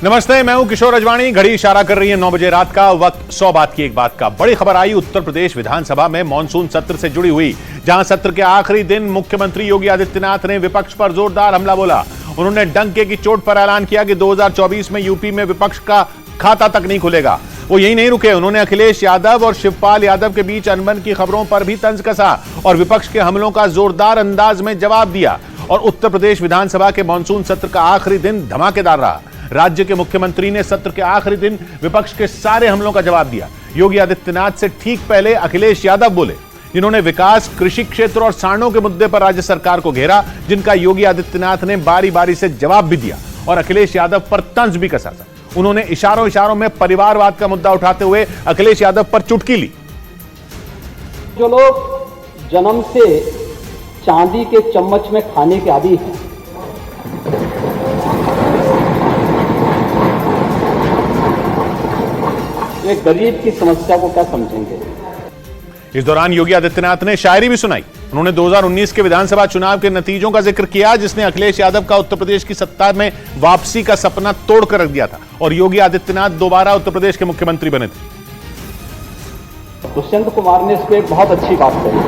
नमस्ते, मैं हूं किशोर अजवाणी। घड़ी इशारा कर रही है 9 बजे रात का। वक्त 100 बात की एक बात का। बड़ी खबर आई उत्तर प्रदेश विधानसभा में मॉनसून सत्र से जुड़ी हुई, जहां सत्र के आखिरी दिन मुख्यमंत्री योगी आदित्यनाथ ने विपक्ष पर जोरदार हमला बोला। उन्होंने डंके की चोट पर ऐलान किया कि 2024 में यूपी में विपक्ष का खाता तक नहीं खुलेगा। वो यही नहीं रुके, उन्होंने अखिलेश यादव और शिवपाल यादव के बीच अनबन की खबरों पर भी तंज कसा और विपक्ष के हमलों का जोरदार अंदाज में जवाब दिया। और उत्तर प्रदेश विधानसभा के मॉनसून सत्र का आखिरी दिन धमाकेदार रहा। राज्य के मुख्यमंत्री ने सत्र के आखिरी दिन विपक्ष के सारे हमलों का जवाब दिया। योगी आदित्यनाथ से ठीक पहले अखिलेश यादव बोले, जिन्होंने विकास, कृषि क्षेत्र और सांडों के मुद्दे पर राज्य सरकार को घेरा, जिनका योगी आदित्यनाथ ने बारी बारी से जवाब भी दिया और अखिलेश यादव पर तंज भी कसा था। उन्होंने इशारों इशारों में परिवारवाद का मुद्दा उठाते हुए अखिलेश यादव पर चुटकी ली। जो लोग जन्म से चांदी के चम्मच में खाने के आदी हैं, वे गरीब की समस्या को क्या समझेंगे। इस दौरान योगी आदित्यनाथ ने शायरी भी सुनाई। उन्होंने 2019 के विधानसभा चुनाव के नतीजों का जिक्र किया, जिसने अखिलेश यादव का उत्तर प्रदेश की सत्ता में वापसी का सपना तोड़कर रख दिया था और योगी आदित्यनाथ दोबारा उत्तर प्रदेश के मुख्यमंत्री बने थे। दुष्यंत कुमार ने इस पर एक बहुत अच्छी बात कही।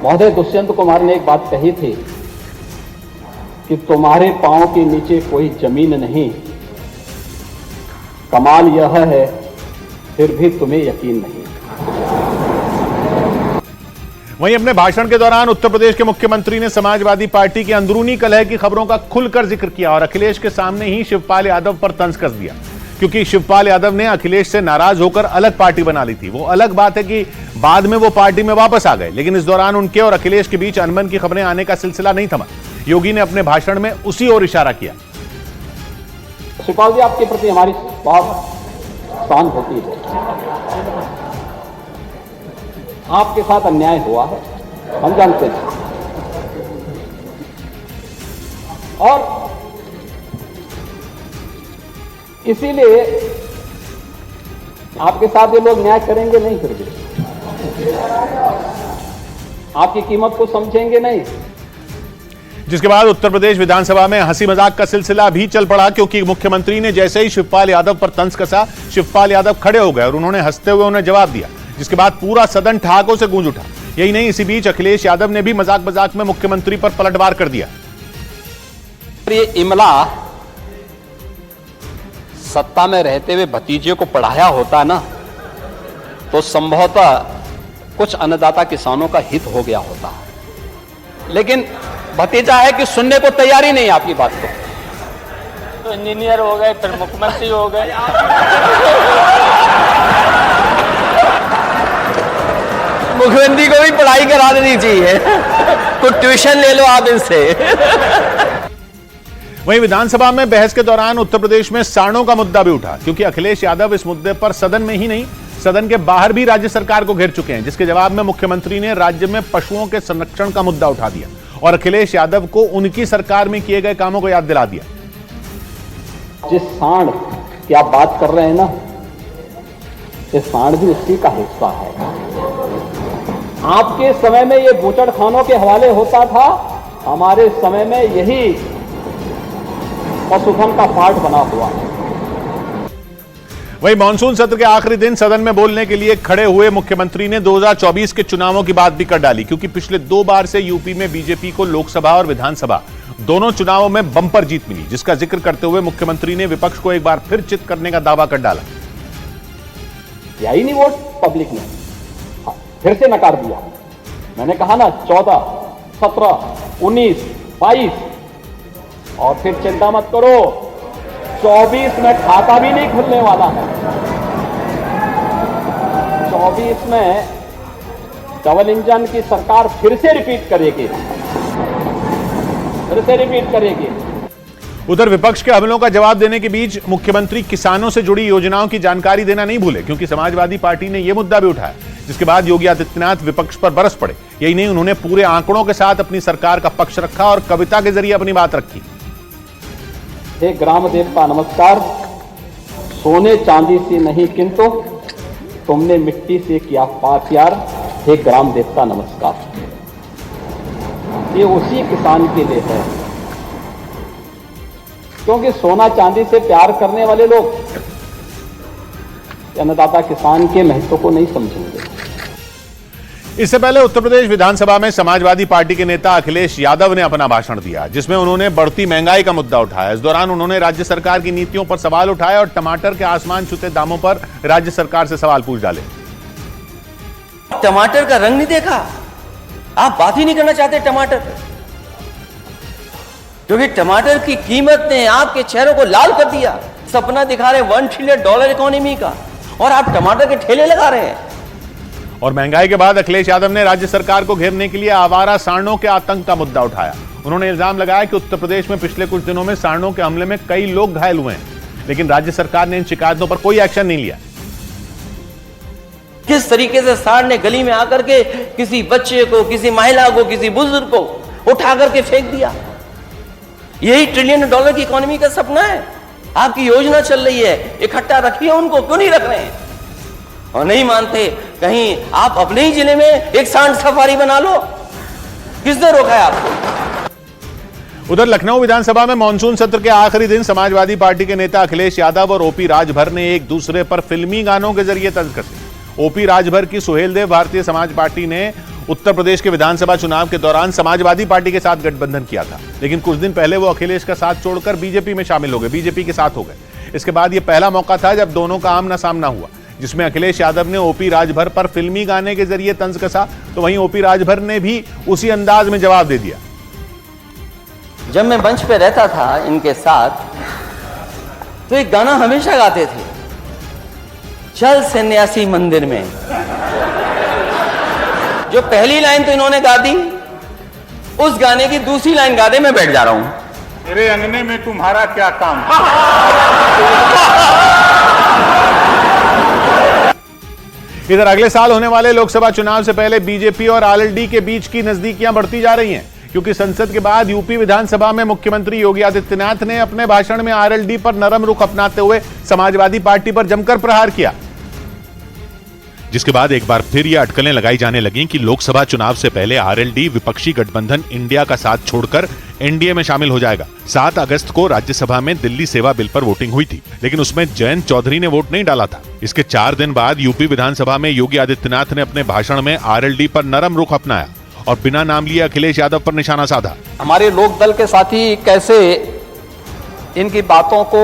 महोदय, दुष्यंत कुमार ने एक बात कही थी कि तुम्हारे पांव के नीचे कोई जमीन नहीं, कमाल यह है फिर भी तुम्हें यकीन नहीं। वहीं अपने भाषण के दौरान उत्तर प्रदेश के मुख्यमंत्री ने समाजवादी पार्टी की अंदरूनी कलह की खबरों का खुलकर जिक्र किया और अखिलेश के सामने ही शिवपाल यादव पर तंज कस दिया, क्योंकि शिवपाल यादव ने अखिलेश से नाराज होकर अलग पार्टी बना ली थी। वो अलग बात है कि बाद में वो पार्टी में वापस आ गए, लेकिन इस दौरान उनके और अखिलेश के बीच अनबन की खबरें आने का सिलसिला नहीं थमा। योगी ने अपने भाषण में उसी ओर इशारा किया। शिवपाल जी, आपके प्रति हमारी बहुत सहानुभूति है। आपके साथ अन्याय हुआ है, हम जानते हैं, और इसीलिए आपके साथ ये लोग न्याय करेंगे नहीं, फिर भी आपकी कीमत को समझेंगे नहीं। जिसके बाद उत्तर प्रदेश विधानसभा में हंसी मजाक का सिलसिला भी चल पड़ा, क्योंकि मुख्यमंत्री ने जैसे ही शिवपाल यादव पर तंज कसा, शिवपाल यादव खड़े हो गए और उन्होंने हंसते हुए उन्हें जवाब दिया, जिसके बाद पूरा सदन ठहाकों से गूंज उठा। यही नहीं, इसी बीच अखिलेश यादव ने भी मजाक मजाक में मुख्यमंत्री पर पलटवार कर दिया। ये इमला सत्ता में रहते हुए भतीजे को पढ़ाया होता ना, तो संभवतः कुछ अन्नदाता किसानों का हित हो गया होता। लेकिन भतीजा है कि सुनने को तैयारी नहीं आपकी बात को। तो इंजीनियर हो गए, फिर मुख्यमंत्री हो गए। मुख्यमंत्री को भी पढ़ाई करा देनी चाहिए, कुछ ट्यूशन ले लो आप इनसे। वहीं विधानसभा में बहस के दौरान उत्तर प्रदेश में सांडों का मुद्दा भी उठा, क्योंकि अखिलेश यादव इस मुद्दे पर सदन में ही नहीं, सदन के बाहर भी राज्य सरकार को घेर चुके हैं, जिसके जवाब में मुख्यमंत्री ने राज्य में पशुओं के संरक्षण का मुद्दा उठा दिया और अखिलेश यादव को उनकी सरकार में किए गए कामों को याद दिला दिया। जिस सांड की आप बात कर रहे हैं ना, ये सांड भी उसी का हिस्सा है। आपके समय में ये बूचड़खानों के हवाले होता था, हमारे समय में यही पशुधन का पार्ट बना हुआ है। वहीं मानसून सत्र के आखिरी दिन सदन में बोलने के लिए खड़े हुए मुख्यमंत्री ने 2024 के चुनावों की बात भी कर डाली, क्योंकि पिछले 2 बार से यूपी में बीजेपी को लोकसभा और विधानसभा दोनों चुनावों में बंपर जीत मिली, जिसका जिक्र करते हुए मुख्यमंत्री ने विपक्ष को एक बार फिर चित करने का दावा कर डाला। यही नहीं वोट पब्लिक ने फिर से नकार दिया। मैंने कहा ना 14, 17, 19, 22 और फिर चिंता मत करो, 24 में खाता भी नहीं खुलने वाला है। 24 में डबल इंजन की सरकार फिर से रिपीट करेगी। उधर विपक्ष के हमलों का जवाब देने के बीच मुख्यमंत्री किसानों से जुड़ी योजनाओं की जानकारी देना नहीं भूले, क्योंकि समाजवादी पार्टी ने यह मुद्दा भी उठाया, जिसके बाद योगी आदित्यनाथ विपक्ष पर बरस पड़े। यही नहीं, उन्होंने पूरे आंकड़ों के साथ अपनी सरकार का पक्ष रखा और कविता के जरिए अपनी बात रखी। हे ग्राम देवता नमस्कार, सोने चांदी से नहीं किंतु तुमने मिट्टी से किया प्यार, हे ग्राम देवता नमस्कार। ये उसी किसान के लिए है, क्योंकि सोना चांदी से प्यार करने वाले लोग अन्नदाता किसान के महत्व को नहीं समझेंगे। इससे पहले उत्तर प्रदेश विधानसभा में समाजवादी पार्टी के नेता अखिलेश यादव ने अपना भाषण दिया, जिसमें उन्होंने बढ़ती महंगाई का मुद्दा उठाया। इस दौरान उन्होंने राज्य सरकार की नीतियों पर सवाल उठाए और टमाटर के आसमान छूते दामों पर राज्य सरकार से सवाल पूछ डाले। टमाटर का रंग नहीं देखा, आप बात ही नहीं करना चाहते टमाटर पर, क्योंकि टमाटर की कीमत ने आपके चेहरों को लाल कर दिया। सपना दिखा रहे $1 ट्रिलियन इकोनॉमी का, और आप टमाटर के ठेले लगा रहे हैं। और महंगाई के बाद अखिलेश यादव ने राज्य सरकार को घेरने के लिए आवारा सांडों के आतंक का मुद्दा उठाया। उन्होंने इल्जाम लगाया कि उत्तर प्रदेश में पिछले कुछ दिनों में सांडों के हमले में कई लोग घायल हुए हैं, लेकिन राज्य सरकार ने इन शिकायतों पर कोई एक्शन नहीं लिया। किस तरीके से सांड ने गली में आकर के किसी बच्चे को, किसी महिला को, किसी बुजुर्ग को उठा करके फेंक दिया। यही $1 ट्रिलियन की इकोनॉमी का सपना है। आपकी योजना चल रही है, इकट्ठा रखिए उनको, क्यों नहीं रख रहे हैं? और नहीं मानते, कहीं आप अपने ही जिले में एक सांड सफारी बना लो। किसने रोका है आपको? उधर लखनऊ विधानसभा में मानसून सत्र के आखिरी दिन समाजवादी पार्टी के नेता अखिलेश यादव और ओपी राजभर ने एक दूसरे पर फिल्मी गानों के जरिए तंज कसे। ओपी राजभर की सुहेलदेव भारतीय समाज पार्टी ने उत्तर प्रदेश के विधानसभा चुनाव के दौरान समाजवादी पार्टी के साथ गठबंधन किया था, लेकिन कुछ दिन पहले वो अखिलेश का साथ छोड़कर बीजेपी में शामिल हो गए, बीजेपी के साथ हो गए। इसके बाद ये पहला मौका था जब दोनों का आमना सामना हुआ, जिसमें अखिलेश यादव ने ओपी राजभर पर फिल्मी गाने के जरिए तंज कसा, तो वहीं ओपी राजभर ने भी उसी अंदाज में जवाब दे दिया। जब मैं मंच पे रहता था इनके साथ, तो एक गाना हमेशा गाते थे, चल सन्यासी मंदिर में। जो पहली लाइन तो इन्होंने गा दी, उस गाने की दूसरी लाइन गा दे, मैं बैठ जा रहा हूं। मेरे अंगने में तुम्हारा क्या काम? इधर अगले साल होने वाले लोकसभा चुनाव से पहले बीजेपी और आरएलडी के बीच की नजदीकियां बढ़ती जा रही हैं, क्योंकि संसद के बाद यूपी विधानसभा में मुख्यमंत्री योगी आदित्यनाथ ने अपने भाषण में आरएलडी पर नरम रुख अपनाते हुए समाजवादी पार्टी पर जमकर प्रहार किया, जिसके बाद एक बार फिर यह अटकलें लगाई जाने लगी कि लोकसभा चुनाव से पहले आरएलडी विपक्षी गठबंधन इंडिया का साथ छोड़कर एनडीए में शामिल हो जाएगा। 7 अगस्त को राज्यसभा में दिल्ली सेवा बिल पर वोटिंग हुई थी, लेकिन उसमें जयंत चौधरी ने वोट नहीं डाला था। इसके 4 दिन बाद यूपी विधानसभा में योगी आदित्यनाथ ने अपने भाषण में आरएलडी पर नरम रुख अपनाया और बिना नाम लिए अखिलेश यादव पर निशाना साधा। हमारे लोकदल के साथी कैसे इनकी बातों को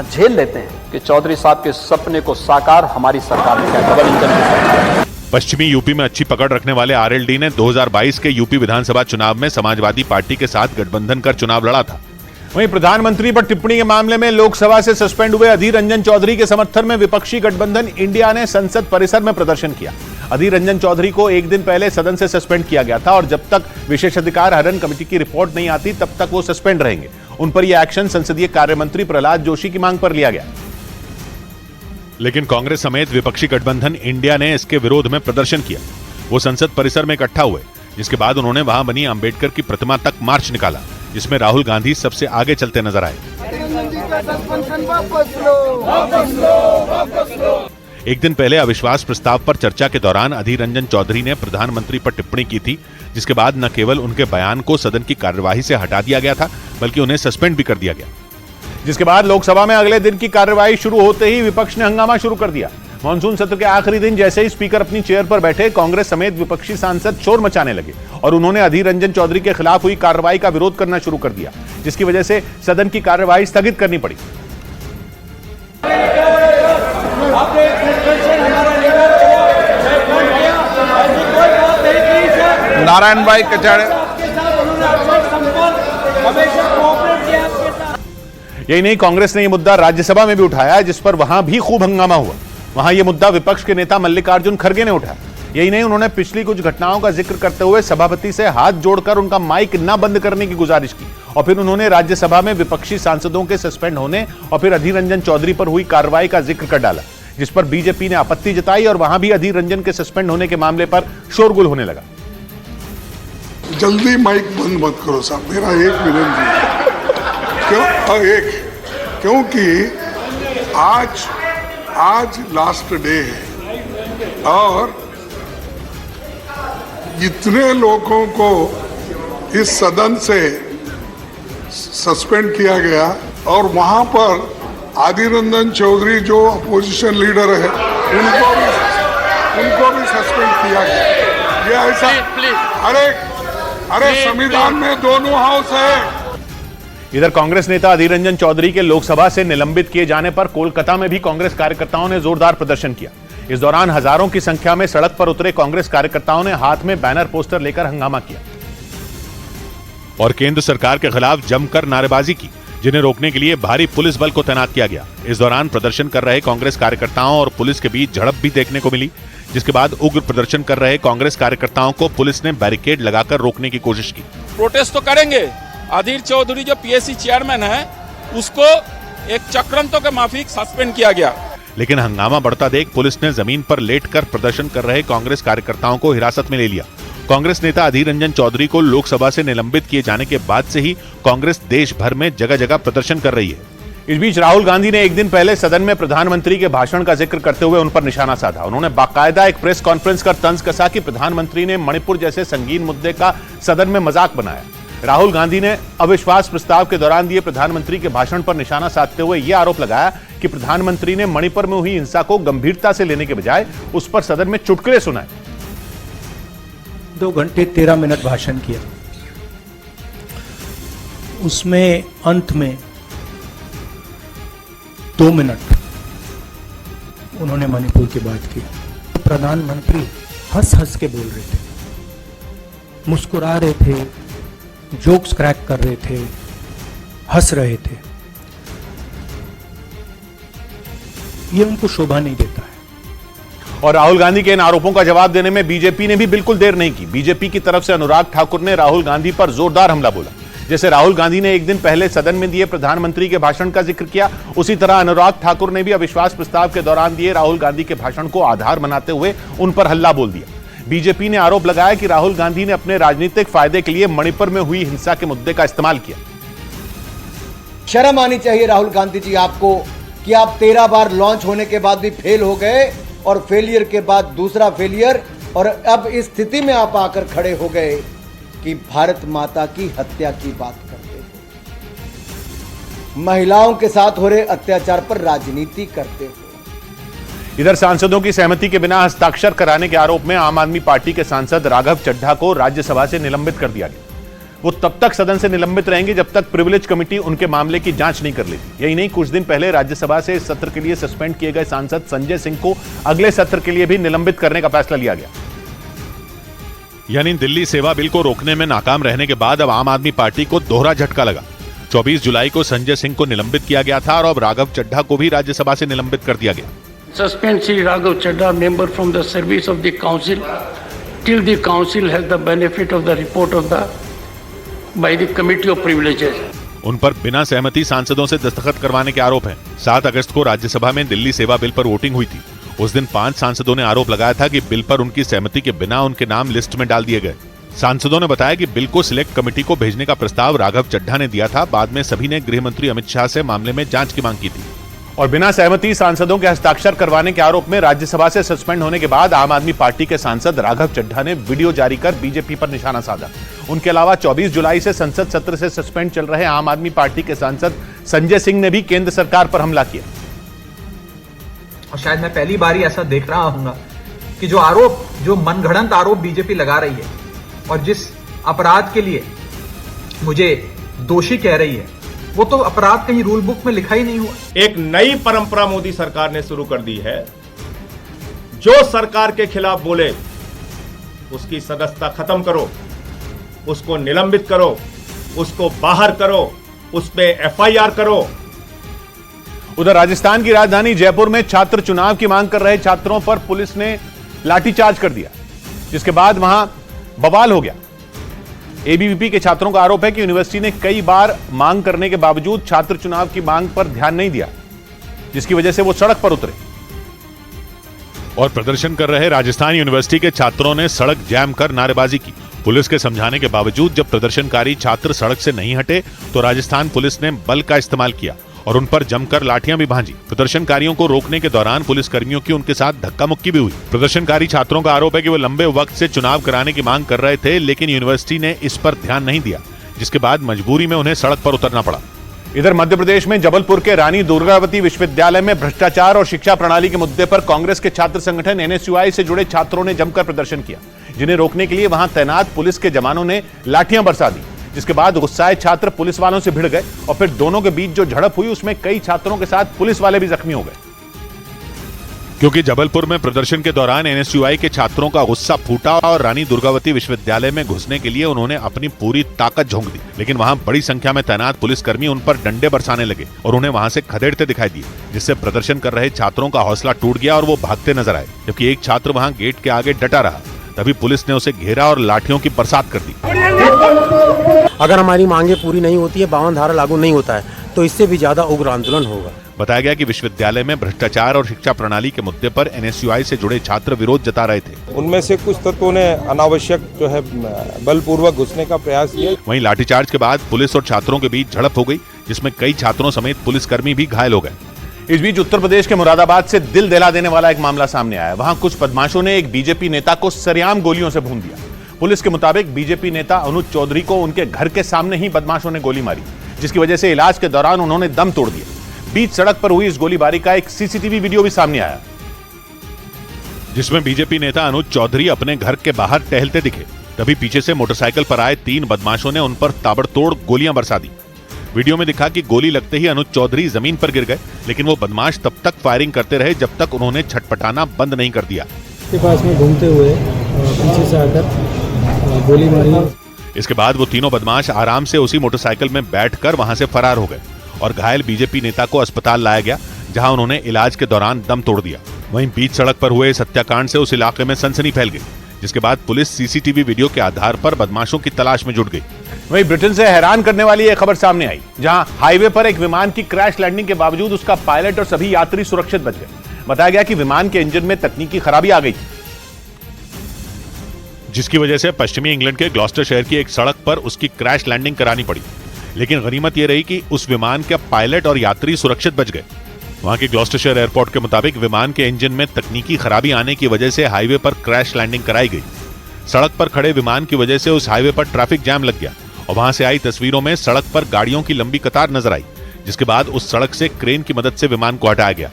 झेल लेते हैं कि चौधरी साहब के सपने को साकार हमारी सरकार ने किया, डबल इंजन की सरकार। पश्चिमी यूपी में अच्छी पकड़ रखने वाले आरएलडी ने 2022 के यूपी विधानसभा चुनाव में समाजवादी पार्टी के साथ गठबंधन कर चुनाव लड़ा था। वहीं प्रधानमंत्री पर टिप्पणी के मामले में लोकसभा से सस्पेंड हुए अधीर रंजन चौधरी के समर्थन में विपक्षी गठबंधन इंडिया ने संसद परिसर में प्रदर्शन किया। अधीर रंजन चौधरी को एक दिन पहले सदन से सस्पेंड किया गया था और जब तक विशेषाधिकार हनन कमेटी की रिपोर्ट नहीं आती तब तक वो सस्पेंड रहेंगे। उन पर यह एक्शन संसदीय कार्य मंत्री प्रहलाद जोशी की मांग पर लिया गया, लेकिन कांग्रेस समेत विपक्षी गठबंधन इंडिया ने इसके विरोध में प्रदर्शन किया। वो संसद परिसर में इकट्ठा हुए, जिसके बाद उन्होंने वहां बनी अंबेडकर की प्रतिमा तक मार्च निकाला, जिसमें राहुल गांधी सबसे आगे चलते नजर आए। एक दिन पहले अविश्वास प्रस्ताव पर चर्चा के दौरान अधीर रंजन चौधरी ने प्रधानमंत्री पर टिप्पणी की थी, जिसके बाद न केवल उनके बयान को सदन की कार्यवाही से हटा दिया गया था, बल्कि उन्हें सस्पेंड भी कर दिया गया। जिसके बाद लोकसभा में अगले दिन की कार्यवाही शुरू होते ही विपक्ष ने हंगामा शुरू कर दिया। मानसून सत्र के आखिरी दिन जैसे ही स्पीकर अपनी चेयर पर बैठे, कांग्रेस समेत विपक्षी सांसद शोर मचाने लगे और उन्होंने अधीर रंजन चौधरी के खिलाफ हुई कार्रवाई का विरोध करना शुरू कर दिया, जिसकी वजह से सदन की कार्यवाही स्थगित करनी पड़ी। नारायण भाई कचाड़े। यही नहीं, कांग्रेस ने यह मुद्दा राज्यसभा में भी उठाया, जिस पर वहां भी खूब हंगामा हुआ। वहां यह मुद्दा विपक्ष के नेता मल्लिकार्जुन खड़गे ने उठाया। यही नहीं, उन्होंने पिछली कुछ घटनाओं का जिक्र करते हुए सभापति से हाथ जोड़कर उनका माइक न बंद करने की गुजारिश की और फिर उन्होंने राज्यसभा में विपक्षी सांसदों के सस्पेंड होने और फिर अधीर रंजन चौधरी पर हुई कार्रवाई का जिक्र कर डाला, जिस पर बीजेपी ने आपत्ति जताई और वहां भी अधीर रंजन के सस्पेंड होने के मामले पर शोरगुल होने लगा। जल्दी माइक बंद मत करो साहब, मेरा 1 मिनट क्योंकि आज लास्ट डे है और इतने लोगों को इस सदन से सस्पेंड किया गया और वहां पर आदिर रंजन चौधरी जो अपोजिशन लीडर है उनको भी सस्पेंड किया गया। ये ऐसा अरे संविधान में दोनों हाउस है। इधर कांग्रेस नेता अधीर रंजन चौधरी के लोकसभा से निलंबित किए जाने पर कोलकाता में भी कांग्रेस कार्यकर्ताओं ने जोरदार प्रदर्शन किया। इस दौरान हजारों की संख्या में सड़क पर उतरे कांग्रेस कार्यकर्ताओं ने हाथ में बैनर पोस्टर लेकर हंगामा किया और केंद्र सरकार के खिलाफ जमकर नारेबाजी की, जिन्हें रोकने के लिए भारी पुलिस बल को तैनात किया गया। इस दौरान प्रदर्शन कर रहे कांग्रेस कार्यकर्ताओं और पुलिस के बीच झड़प भी देखने को मिली, जिसके बाद उग्र प्रदर्शन कर रहे कांग्रेस कार्यकर्ताओं को पुलिस ने बैरिकेड लगाकर रोकने की कोशिश की। प्रोटेस्ट तो करेंगे। अधीर चौधरी जो पीएससी चेयरमैन है उसको एक चक्रांतों के माफिक सस्पेंड किया गया। लेकिन हंगामा बढ़ता देख पुलिस ने जमीन पर लेटकर प्रदर्शन कर रहे कांग्रेस कार्यकर्ताओं को हिरासत में ले लिया। कांग्रेस नेता अधीर रंजन चौधरी को लोकसभा से निलंबित किए जाने के बाद से ही कांग्रेस देश भर में जगह जगह प्रदर्शन कर रही है। इस बीच राहुल गांधी ने एक दिन पहले सदन में प्रधानमंत्री के भाषण का जिक्र करते हुए उन पर निशाना साधा। उन्होंने बाकायदा एक प्रेस कॉन्फ्रेंस कर तंज कसा कि प्रधानमंत्री ने मणिपुर जैसे संगीन मुद्दे का सदन में मजाक बनाया। राहुल गांधी ने अविश्वास प्रस्ताव के दौरान दिए प्रधानमंत्री के भाषण पर निशाना साधते हुए यह आरोप लगाया कि प्रधानमंत्री ने मणिपुर में हुई हिंसा को गंभीरता से लेने के बजाय उस पर सदन में चुटकुले सुनाए। 2 घंटे 13 मिनट भाषण किया, उसमें अंत में 2 मिनट उन्होंने मणिपुर की बात की। प्रधानमंत्री हंस हंस के बोल रहे थे, मुस्कुरा रहे थे, जोक्स क्रैक कर रहे थे, हंस रहे थे। ये उनको शोभा नहीं देता है। और राहुल गांधी के इन आरोपों का जवाब देने में बीजेपी ने भी बिल्कुल देर नहीं की। बीजेपी की तरफ से अनुराग ठाकुर ने राहुल गांधी पर जोरदार हमला बोला। जैसे राहुल गांधी ने एक दिन पहले सदन में दिए प्रधानमंत्री के भाषण का जिक्र किया, उसी तरह अनुराग ठाकुर ने भी अविश्वास प्रस्ताव के दौरान दिए राहुल गांधी के भाषण को आधार बनाते हुए उन पर हल्ला बोल दिया। बीजेपी ने आरोप लगाया कि राहुल गांधी ने अपने राजनीतिक फायदे के लिए मणिपुर में हुई हिंसा के मुद्दे का इस्तेमाल किया। शर्म आनी चाहिए राहुल गांधी जी आपको कि आप 13 बार लॉन्च होने के बाद भी फेल हो गए और फेलियर के बाद दूसरा फेलियर, और अब इस स्थिति में आप आकर खड़े हो गए कि भारत माता की हत्या की बात करते हो, महिलाओं के साथ हो रहे अत्याचार पर राजनीति करते हो। इधर सांसदों की सहमति के बिना हस्ताक्षर कराने के आरोप में आम आदमी पार्टी के सांसद राघव चड्ढा को राज्यसभा से निलंबित कर दिया गया। वो तब तक सदन से निलंबित रहेंगे जब तक प्रिविलेज कमेटी उनके मामले की जांच नहीं कर लेती। यही नहीं, कुछ दिन पहले राज्यसभा से इस सत्र के लिए सस्पेंड किए गए सांसद संजय सिंह को अगले सत्र के लिए भी निलंबित करने का फैसला लिया गया। यानी दिल्ली सेवा बिल को रोकने में नाकाम रहने के बाद अब आम आदमी पार्टी को दोहरा झटका लगा। 24 जुलाई को संजय सिंह को निलंबित किया गया था और अब राघव चड्ढा को भी राज्यसभा से निलंबित कर दिया गया। Suspend Sri Raghav Chadha, member from the service of the council, till the council has the benefit of the report of the by the committee of privileges. उन पर बिना सहमति सांसदों से दस्तखत करवाने के आरोप हैं। 7 अगस्त को राज्यसभा में दिल्ली सेवा बिल पर वोटिंग हुई थी। उस दिन 5 सांसदों ने आरोप लगाया था कि बिल पर उनकी सहमति के बिना उनके नाम लिस्ट में डाल दिए गए। सांसदों ने बताया कि बिल को सिलेक्ट कमेटी को भेजने का प्रस्ताव राघव चड्ढा ने दिया था। बाद में सभी ने गृह मंत्री अमित शाह से मामले में जांच की मांग की थी। और बिना सहमति सांसदों के हस्ताक्षर करवाने के आरोप में राज्यसभा से सस्पेंड होने के बाद आम आदमी पार्टी के सांसद राघव चड्ढा ने वीडियो जारी कर बीजेपी पर निशाना साधा। उनके अलावा 24 जुलाई से संसद सत्र से सस्पेंड चल रहे आम आदमी पार्टी के सांसद संजय सिंह ने भी केंद्र सरकार पर हमला किया। और शायद मैं पहली बार ही ऐसा देख रहा हूं कि जो मनगढ़ंत आरोप बीजेपी लगा रही है और जिस अपराध के लिए मुझे दोषी कह रही है, वो तो अपराध कहीं रूल बुक में लिखा ही नहीं हुआ। एक नई परंपरा मोदी सरकार ने शुरू कर दी है। जो सरकार के खिलाफ बोले उसकी सदस्यता खत्म करो, उसको निलंबित करो, उसको बाहर करो, उस पे एफआईआर करो। उधर राजस्थान की राजधानी जयपुर में छात्र चुनाव की मांग कर रहे छात्रों पर पुलिस ने लाठीचार्ज कर दिया, जिसके बाद वहां बवाल हो गया। एबीवीपी के छात्रों का आरोप है कि यूनिवर्सिटी ने कई बार मांग करने के बावजूद छात्र चुनाव की मांग पर ध्यान नहीं दिया, जिसकी वजह से वो सड़क पर उतरे। और प्रदर्शन कर रहे राजस्थान यूनिवर्सिटी के छात्रों ने सड़क जैम कर नारेबाजी की। पुलिस के समझाने के बावजूद जब प्रदर्शनकारी छात्र सड़क से नहीं हटे तो राजस्थान पुलिस ने बल का इस्तेमाल किया और उन पर जमकर लाठियां भी भांजी। प्रदर्शनकारियों को रोकने के दौरान पुलिस कर्मियों की उनके साथ धक्का मुक्की भी हुई। प्रदर्शनकारी छात्रों का आरोप है कि वो लंबे वक्त से चुनाव कराने की मांग कर रहे थे, लेकिन यूनिवर्सिटी ने इस पर ध्यान नहीं दिया, जिसके बाद मजबूरी में उन्हें सड़क पर उतरना पड़ा। इधर मध्य प्रदेश में जबलपुर के रानी दुर्गावती विश्वविद्यालय में भ्रष्टाचार और शिक्षा प्रणाली के मुद्दे पर कांग्रेस के छात्र संगठन एनएसयूआई से जुड़े छात्रों ने जमकर प्रदर्शन किया, जिन्हें रोकने के लिए वहां तैनात पुलिस के जवानों ने लाठियां बरसा दी, जिसके बाद गुस्साए छात्र पुलिस वालों से भिड़ गए और फिर दोनों के बीच जो झड़प हुई उसमें कई छात्रों के साथ पुलिस वाले भी जख्मी हो गए। क्योंकि जबलपुर में प्रदर्शन के दौरान एनएसयूआई के छात्रों का गुस्सा फूटा और रानी दुर्गावती विश्वविद्यालय में घुसने के लिए उन्होंने अपनी पूरी ताकत झोंक दी, लेकिन वहां बड़ी संख्या में तैनात पुलिसकर्मी उन पर डंडे बरसाने लगे और उन्हें वहां से खदेड़ते दिखाई दिए, जिससे प्रदर्शन कर रहे छात्रों का हौसला टूट गया और वो भागते नजर आए। जबकि एक छात्र वहां गेट के आगे डटा रहा, तभी पुलिस ने उसे घेरा और लाठियों की बरसात कर दी। अगर हमारी मांगे पूरी नहीं होती है, 52 धारा लागू नहीं होता है, तो इससे भी ज्यादा उग्र आंदोलन होगा। बताया गया कि विश्वविद्यालय में भ्रष्टाचार और शिक्षा प्रणाली के मुद्दे पर एनएसयूआई से जुड़े छात्र विरोध जता रहे थे। उनमें से कुछ तत्वों ने अनावश्यक जो है बलपूर्वक घुसने का प्रयास किया। वहीं लाठीचार्ज के बाद पुलिस और छात्रों के बीच झड़प हो गई, जिसमें कई छात्रों समेत पुलिसकर्मी भी घायल हो गए। इस बीच उत्तर प्रदेश के मुरादाबाद से दिल दहला देने वाला एक मामला सामने आया। वहां कुछ बदमाशों ने एक बीजेपी नेता को सरेआम गोलियों से भून दिया। पुलिस के मुताबिक बीजेपी नेता अनुज चौधरी को उनके घर के सामने ही बदमाशों ने गोली मारी, जिसकी वजह से इलाज के दौरान उन्होंने दम तोड़ दिया। बीच सड़क पर हुई इस गोलीबारी का एक सीसीटीवी वीडियो भी सामने आया, जिसमें बीजेपी नेता अनुज चौधरी अपने घर के बाहर टहलते दिखे। तभी पीछे से मोटरसाइकिल पर आए 3 बदमाशों ने उन पर ताबड़तोड़ गोलियां बरसा दी। वीडियो में दिखा कि गोली लगते ही अनुज चौधरी जमीन पर गिर गए, लेकिन वो बदमाश तब तक फायरिंग करते रहे जब तक उन्होंने छटपटाना बंद नहीं कर दिया। के पास में घूमते हुए पीछे से आकर गोली मारी। इसके बाद वो तीनों बदमाश आराम से उसी मोटरसाइकिल में बैठकर वहां से फरार हो गए और घायल बीजेपी नेता को अस्पताल लाया गया, जहां उन्होंने इलाज के दौरान दम तोड़ दिया। वहीं बीच सड़क पर हुए इस हत्याकांड से उस इलाके में सनसनी फैल गई, जिसके बाद पुलिस सीसीटीवी वीडियो के आधार पर बदमाशों की तलाश में जुट गई। वहीं ब्रिटेन से हैरान करने वाली एक खबर सामने आई, जहां हाईवे पर एक विमान की क्रैश लैंडिंग के बावजूद उसका पायलट और सभी यात्री सुरक्षित बच गए। बताया गया कि विमान के इंजन में तकनीकी खराबी आ गई थी, जिसकी वजह से पश्चिमी इंग्लैंड के ग्लॉस्टर शहर की एक सड़क पर उसकी क्रैश लैंडिंग करानी पड़ी। लेकिन गनीमत यह रही कि उस विमान के पायलट और यात्री सुरक्षित बच गए। वहां के ग्लॉस्टरशायर एयरपोर्ट के मुताबिक विमान के इंजन में तकनीकी खराबी आने की वजह से हाईवे पर क्रैश लैंडिंग कराई गई। सड़क पर खड़े विमान की वजह से उस हाईवे पर ट्रैफिक जैम लग गया और वहां से आई तस्वीरों में सड़क पर गाड़ियों की लंबी कतार नजर आई, जिसके बाद उस सड़क से क्रेन की मदद से विमान को हटाया गया।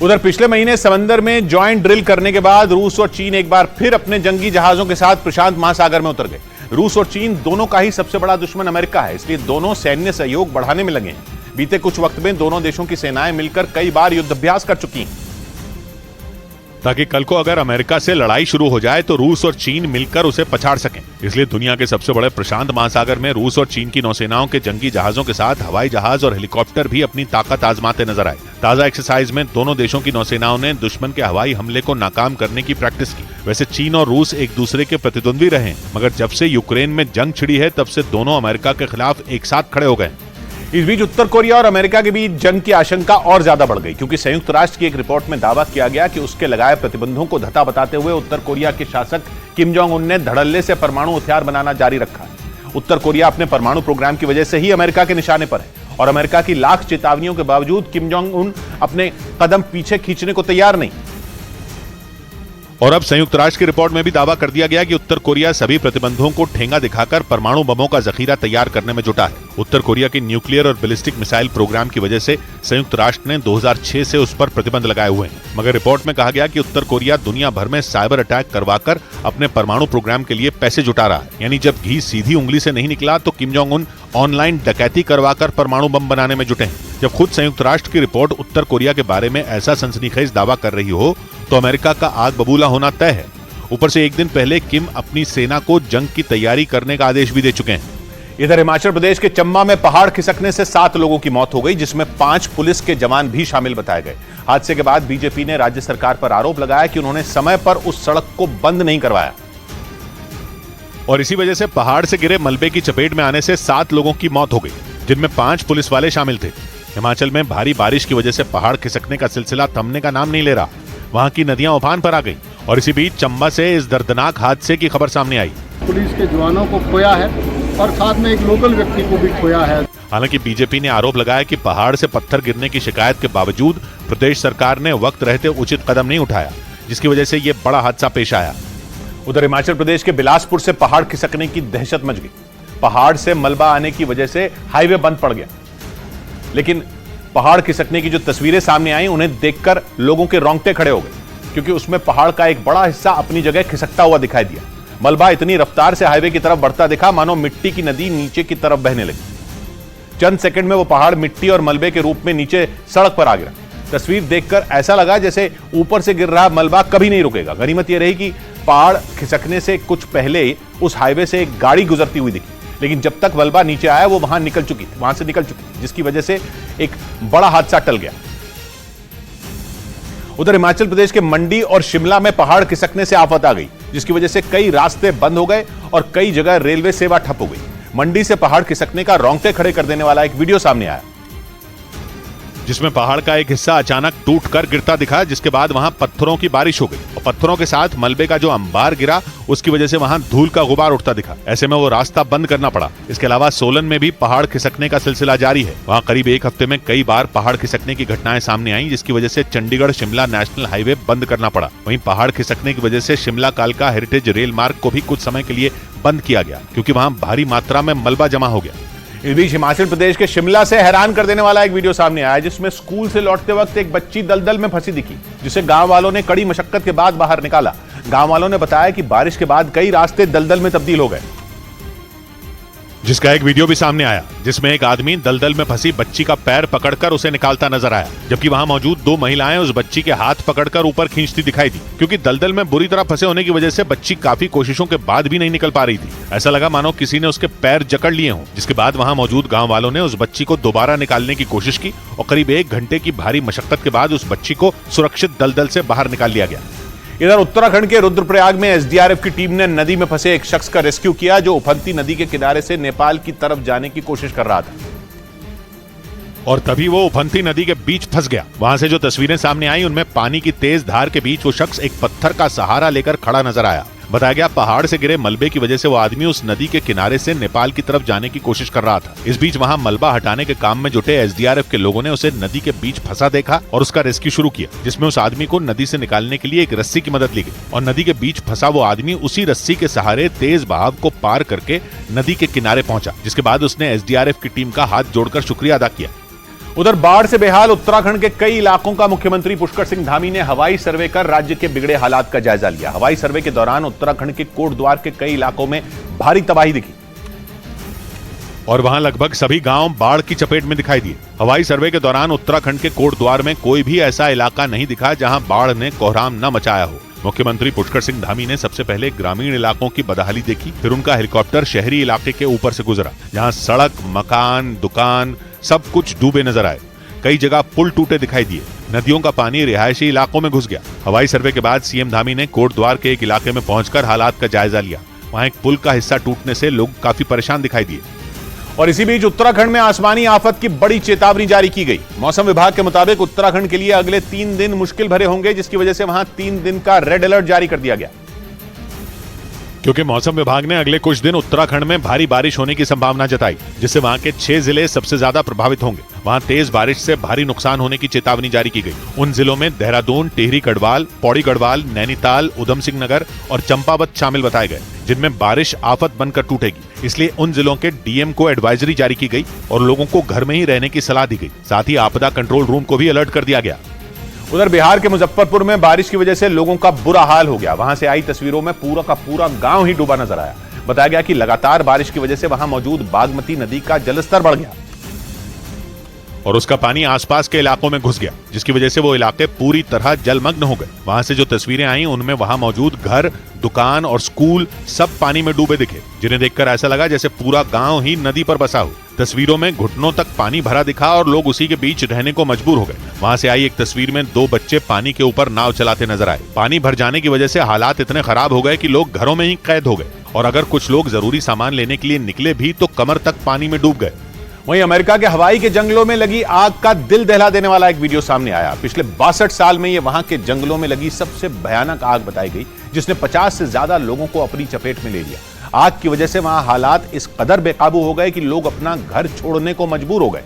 उधर पिछले महीने समंदर में जॉइंट ड्रिल करने के बाद रूस और चीन एक बार फिर अपने जंगी जहाजों के साथ प्रशांत महासागर में उतर गए। रूस और चीन दोनों का ही सबसे बड़ा दुश्मन अमेरिका है, इसलिए दोनों सैन्य सहयोग बढ़ाने में लगे हैं। बीते कुछ वक्त में दोनों देशों की सेनाएं मिलकर कई बार युद्धाभ्यास कर चुकी हैं, ताकि कल को अगर अमेरिका से लड़ाई शुरू हो जाए तो रूस और चीन मिलकर उसे पछाड़ सकें। इसलिए दुनिया के सबसे बड़े प्रशांत महासागर में रूस और चीन की नौसेनाओं के जंगी जहाजों के साथ हवाई जहाज और हेलीकॉप्टर भी अपनी ताकत आजमाते नजर आए। ताजा एक्सरसाइज में दोनों देशों की नौसेनाओं ने दुश्मन के हवाई हमले को नाकाम करने की प्रैक्टिस की। वैसे चीन और रूस एक दूसरे के प्रतिद्वंदी रहे, मगर जब से यूक्रेन में जंग छिड़ी है तब से दोनों अमेरिका के खिलाफ एक साथ खड़े हो गए। इस बीच उत्तर कोरिया और अमेरिका के बीच जंग की आशंका और ज्यादा बढ़ गई, क्योंकि संयुक्त राष्ट्र की एक रिपोर्ट में दावा किया गया कि उसके लगाए प्रतिबंधों को धता बताते हुए उत्तर कोरिया के शासक किम जोंग उन ने धड़ल्ले से परमाणु हथियार बनाना जारी रखा है। उत्तर कोरिया अपने परमाणु प्रोग्राम की वजह से ही अमेरिका के निशाने पर है और अमेरिका की लाख चेतावनियों के बावजूद किम जोंग उन अपने कदम पीछे खींचने को तैयार नहीं। और अब संयुक्त राष्ट्र की रिपोर्ट में भी दावा कर दिया गया कि उत्तर कोरिया सभी प्रतिबंधों को ठेंगा दिखाकर परमाणु बमों का जखीरा तैयार करने में जुटा है। उत्तर कोरिया की न्यूक्लियर और बैलिस्टिक मिसाइल प्रोग्राम की वजह से संयुक्त राष्ट्र ने 2006 से उस पर प्रतिबंध लगाए हुए हैं, मगर रिपोर्ट में कहा गया कि उत्तर कोरिया दुनिया भर में साइबर अटैक करवाकर अपने परमाणु प्रोग्राम के लिए पैसे जुटा रहा है। यानी जब घी सीधी उंगली से नहीं निकला तो किम जोंग उन ऑनलाइन डकैती करवाकर परमाणु बम बनाने में जुटे हैं। जब खुद संयुक्त राष्ट्र की रिपोर्ट उत्तर कोरिया के बारे में ऐसा सनसनीखेज दावा कर रही हो तो अमेरिका का आग बबूला होना तय है। ऊपर से एक दिन पहले किम अपनी सेना को जंग की तैयारी करने का आदेश भी दे चुके हैं। इधर हिमाचल प्रदेश के चंबा में पहाड़ खिसकने से 7 लोगों की मौत हो गई, जिसमें 5 पुलिस के जवान भी शामिल बताए गए। हादसे के बाद बीजेपी ने राज्य सरकार पर आरोप लगाया कि उन्होंने समय पर उस सड़क को बंद नहीं करवाया और इसी वजह से पहाड़ से गिरे मलबे की चपेट में आने से 7 लोगों की मौत हो गई, जिनमें 5 पुलिस वाले शामिल थे। हिमाचल में भारी बारिश की वजह से पहाड़ खिसकने का सिलसिला थमने का नाम नहीं ले रहा। वहां की नदियां उफान पर आ गई और इसी बीच चंबा से इस दर्दनाक हादसे की खबर सामने आई। पुलिस के जवानों को खोया है और साथ में एक लोकल व्यक्ति को भी खोया है। हालांकि बीजेपी ने आरोप लगाया कि पहाड़ से पत्थर गिरने की शिकायत के बावजूद प्रदेश सरकार ने वक्त रहते उचित कदम नहीं उठाया, जिसकी वजह से यह बड़ा हादसा पेश आया। उधर हिमाचल प्रदेश के बिलासपुर से पहाड़ खिसकने की दहशत मच गई। पहाड़ से मलबा आने की वजह से हाईवे बंद पड़ गया, लेकिन पहाड़ खिसकने की जो तस्वीरें सामने आई उन्हें देखकर लोगों के रोंगटे खड़े हो गए, क्योंकि उसमें पहाड़ का एक बड़ा हिस्सा अपनी जगह खिसकता हुआ दिखाई दिया। मलबा इतनी रफ्तार से हाईवे की तरफ बढ़ता दिखा मानो मिट्टी की नदी नीचे की तरफ बहने लगी। चंद सेकंड में वो पहाड़ मिट्टी और मलबे के रूप में नीचे सड़क पर आ गिरा। तस्वीर देखकर ऐसा लगा जैसे ऊपर से गिर रहा मलबा कभी नहीं रुकेगा। गनीमत यह रही कि पहाड़ खिसकने से कुछ पहले उस हाईवे से एक गाड़ी गुजरती हुई दिखी, लेकिन जब तक मलबा नीचे आया वो वहां से निकल चुकी थी, जिसकी वजह से एक बड़ा हादसा टल गया। उधर हिमाचल प्रदेश के मंडी और शिमला में पहाड़ खिसकने से आफत आ गई, जिसकी वजह से कई रास्ते बंद हो गए और कई जगह रेलवे सेवा ठप हो गई। मंडी से पहाड़ खिसकने का रोंगटे खड़े कर देने वाला एक वीडियो सामने आया, जिसमें पहाड़ का एक हिस्सा अचानक टूटकर गिरता दिखा, जिसके बाद वहां पत्थरों की बारिश हो गई और पत्थरों के साथ मलबे का जो अंबार गिरा उसकी वजह से वहां धूल का गुबार उठता दिखा। ऐसे में वो रास्ता बंद करना पड़ा। इसके अलावा सोलन में भी पहाड़ खिसकने का सिलसिला जारी है। वहां करीब एक हफ्ते में कई बार पहाड़ खिसकने की घटनाएं सामने आई, जिसकी वजह से चंडीगढ़ शिमला नेशनल हाईवे बंद करना पड़ा। वहीं पहाड़ खिसकने की वजह से शिमला कालका हेरिटेज रेल मार्ग को भी कुछ समय के लिए बंद किया गया, क्योंकि वहां भारी मात्रा में मलबा जमा हो गया। इस बीच हिमाचल प्रदेश के शिमला से हैरान कर देने वाला एक वीडियो सामने आया, जिसमें स्कूल से लौटते वक्त एक बच्ची दलदल में फंसी दिखी, जिसे गांव वालों ने कड़ी मशक्कत के बाद बाहर निकाला। गांव वालों ने बताया कि बारिश के बाद कई रास्ते दलदल में तब्दील हो गए, जिसका एक वीडियो भी सामने आया, जिसमें एक आदमी दलदल में फंसी बच्ची का पैर पकड़कर उसे निकालता नजर आया, जबकि वहां मौजूद दो महिलाएं उस बच्ची के हाथ पकड़कर ऊपर खींचती दिखाई दी, क्योंकि दलदल में बुरी तरह फंसे होने की वजह से बच्ची काफी कोशिशों के बाद भी नहीं निकल पा रही थी। ऐसा लगा मानो किसी ने उसके पैर जकड़ लिए हों। जिसके बाद वहां मौजूद गाँव वालों ने उस बच्ची को दोबारा निकालने की कोशिश की और करीब 1 घंटे की भारी मशक्कत के बाद उस बच्ची को सुरक्षित दलदल से बाहर निकाल लिया गया। इधर उत्तराखंड के रुद्रप्रयाग में एसडीआरएफ की टीम ने नदी में फंसे एक शख्स का रेस्क्यू किया, जो उफनती नदी के किनारे से नेपाल की तरफ जाने की कोशिश कर रहा था, और तभी वो उफनती नदी के बीच फंस गया। वहां से जो तस्वीरें सामने आई उनमें पानी की तेज धार के बीच वो शख्स एक पत्थर का सहारा लेकर खड़ा नजर आया। बताया गया पहाड़ से गिरे मलबे की वजह से वो आदमी उस नदी के किनारे से नेपाल की तरफ जाने की कोशिश कर रहा था। इस बीच वहां मलबा हटाने के काम में जुटे एसडीआरएफ के लोगों ने उसे नदी के बीच फंसा देखा और उसका रेस्क्यू शुरू किया, जिसमें उस आदमी को नदी से निकालने के लिए एक रस्सी की मदद ली गई और नदी के बीच फंसा वो आदमी उसी रस्सी के सहारे तेज बहाव को पार करके नदी के किनारे पहुंचा, जिसके बाद उसने एसडीआरएफ की टीम का हाथ जोड़कर शुक्रिया अदा किया। उधर बाढ़ से बेहाल उत्तराखंड के कई इलाकों का मुख्यमंत्री पुष्कर सिंह धामी ने हवाई सर्वे कर राज्य के बिगड़े हालात का जायजा लिया। हवाई सर्वे के दौरान उत्तराखंड के कोटद्वार के कई इलाकों में भारी तबाही दिखी और वहां लगभग सभी गांव बाढ़ की चपेट में दिखाई दिए। हवाई सर्वे के दौरान उत्तराखंड के कोटद्वार में कोई भी ऐसा इलाका नहीं दिखा जहां बाढ़ ने कोहराम न मचाया हो। मुख्यमंत्री पुष्कर सिंह धामी ने सबसे पहले ग्रामीण इलाकों की बदहाली देखी, फिर उनका हेलीकॉप्टर शहरी इलाके के ऊपर से गुजरा, जहां सड़क, मकान, दुकान सब कुछ डूबे नजर आए। कई जगह पुल टूटे दिखाई दिए। नदियों का पानी रिहायशी इलाकों में घुस गया। हवाई सर्वे के बाद सीएम धामी ने कोटद्वार के एक इलाके में पहुंचकर हालात का जायजा लिया। वहां एक पुल का हिस्सा टूटने से लोग काफी परेशान दिखाई दिए। और इसी बीच उत्तराखंड में आसमानी आफत की बड़ी चेतावनी जारी की गई। मौसम विभाग के मुताबिक उत्तराखंड के लिए अगले 3 दिन मुश्किल भरे होंगे, जिसकी वजह से वहां 3 दिन का रेड अलर्ट जारी कर दिया गया, क्योंकि मौसम विभाग ने अगले कुछ दिन उत्तराखंड में भारी बारिश होने की संभावना जताई, जिससे वहां के 6 जिले सबसे ज्यादा प्रभावित होंगे। वहां तेज बारिश से भारी नुकसान होने की चेतावनी जारी की गई। उन जिलों में देहरादून, टिहरी गढ़वाल, पौड़ी गढ़वाल, नैनीताल, उधम सिंह नगर और चंपावत शामिल बताए गए, जिनमें बारिश आफत बनकर टूटेगी। इसलिए उन जिलों के डीएम को एडवाइजरी जारी की गई और लोगों को घर में ही रहने की सलाह दी गई। साथ ही आपदा कंट्रोल रूम को भी अलर्ट कर दिया गया। उधर बिहार के मुजफ्फरपुर में बारिश की वजह से लोगों का बुरा हाल हो गया। वहां से आई तस्वीरों में पूरा का पूरा गांव ही डूबा नजर आया। बताया गया कि लगातार बारिश की वजह से वहां मौजूद बागमती नदी का जलस्तर बढ़ गया और उसका पानी आसपास के इलाकों में घुस गया, जिसकी वजह से वो इलाके पूरी तरह जलमग्न हो गए। वहां से जो तस्वीरें आई उनमें वहां मौजूद घर, दुकान और स्कूल सब पानी में डूबे दिखे, जिन्हें देखकर ऐसा लगा जैसे पूरा गांव ही नदी पर बसा हो। तस्वीरों में घुटनों तक पानी भरा दिखा और लोग उसी के बीच रहने को मजबूर हो गए। वहां से आई एक तस्वीर में 2 बच्चे पानी के ऊपर नाव चलाते नजर आए। पानी भर जाने की वजह से हालात इतने खराब हो गए कि लोग घरों में ही कैद हो गए और अगर कुछ लोग जरूरी सामान लेने के लिए निकले भी तो कमर तक पानी में डूब गए। वहीं अमेरिका के हवाई के जंगलों में लगी आग का दिल दहला देने वाला एक वीडियो सामने आया। पिछले 62 साल में ये वहां के जंगलों में लगी सबसे भयानक आग बताई गई, जिसने 50 से ज्यादा लोगों को अपनी चपेट में ले लिया। आग की वजह से वहां हालात इस कदर बेकाबू हो गए कि लोग अपना घर छोड़ने को मजबूर हो गए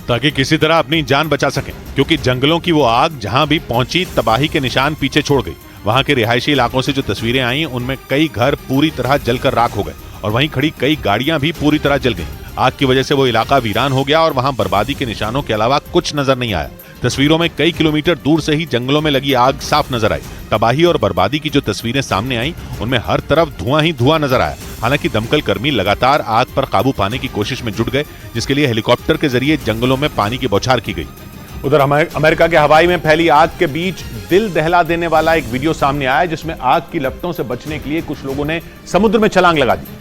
ताकि किसी तरह अपनी जान बचा सकें, क्योंकि जंगलों की वो आग जहां भी पहुंची तबाही के निशान पीछे छोड़ गई। वहां के रिहायशी इलाकों से जो तस्वीरें आई उनमें कई घर पूरी तरह जलकर राख हो गए और वहीं खड़ी कई गाड़ियां भी पूरी तरह जल गईं। आग की वजह से वो इलाका वीरान हो गया और वहां बर्बादी के निशानों के अलावा कुछ नजर नहीं आया। तस्वीरों में कई किलोमीटर दूर से ही जंगलों में लगी आग साफ नजर आई। तबाही और बर्बादी की जो तस्वीरें सामने आई उनमें हर तरफ धुआं ही धुआं नजर आया। हालांकि दमकल कर्मी लगातार आग पर काबू पाने की कोशिश में जुट गए, जिसके लिए हेलीकॉप्टर के जरिए जंगलों में पानी की बौछार की गई। उधर अमेरिका के हवाई में फैली आग के बीच दिल दहला देने वाला एक वीडियो सामने आया, जिसमें आग की लपटों से बचने के लिए कुछ लोगों ने समुद्र में छलांग लगा दी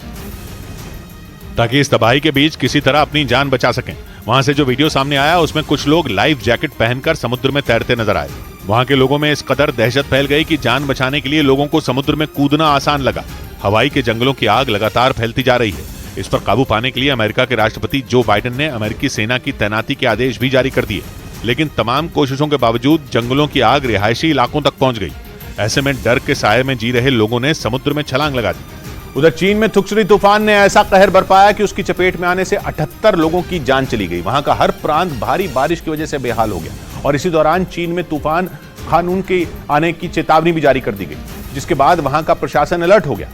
ताकि इस तबाही के बीच किसी तरह अपनी जान बचा सकें। वहां से जो वीडियो सामने आया उसमें कुछ लोग लाइफ जैकेट पहनकर समुद्र में तैरते नजर आए। वहां के लोगों में इस कदर दहशत फैल गई कि जान बचाने के लिए लोगों को समुद्र में कूदना आसान लगा। हवाई के जंगलों की आग लगातार फैलती जा रही है। इस पर काबू पाने के लिए अमेरिका के राष्ट्रपति जो बाइडेन ने अमेरिकी सेना की तैनाती के आदेश भी जारी कर दिए, लेकिन तमाम कोशिशों के बावजूद जंगलों की आग रिहायशी इलाकों तक पहुंच गई। ऐसे में डर के साये में जी रहे लोगों ने समुद्र में छलांग लगा दी। उधर चीन में थुक्सरी तूफान ने ऐसा कहर बरपाया कि उसकी चपेट में आने से 78 लोगों की जान चली गई। वहां का हर प्रांत भारी बारिश की वजह से बेहाल हो गया और इसी दौरान चीन में तूफान खानून के आने की चेतावनी भी जारी कर दी गई, जिसके बाद वहां का प्रशासन अलर्ट हो गया,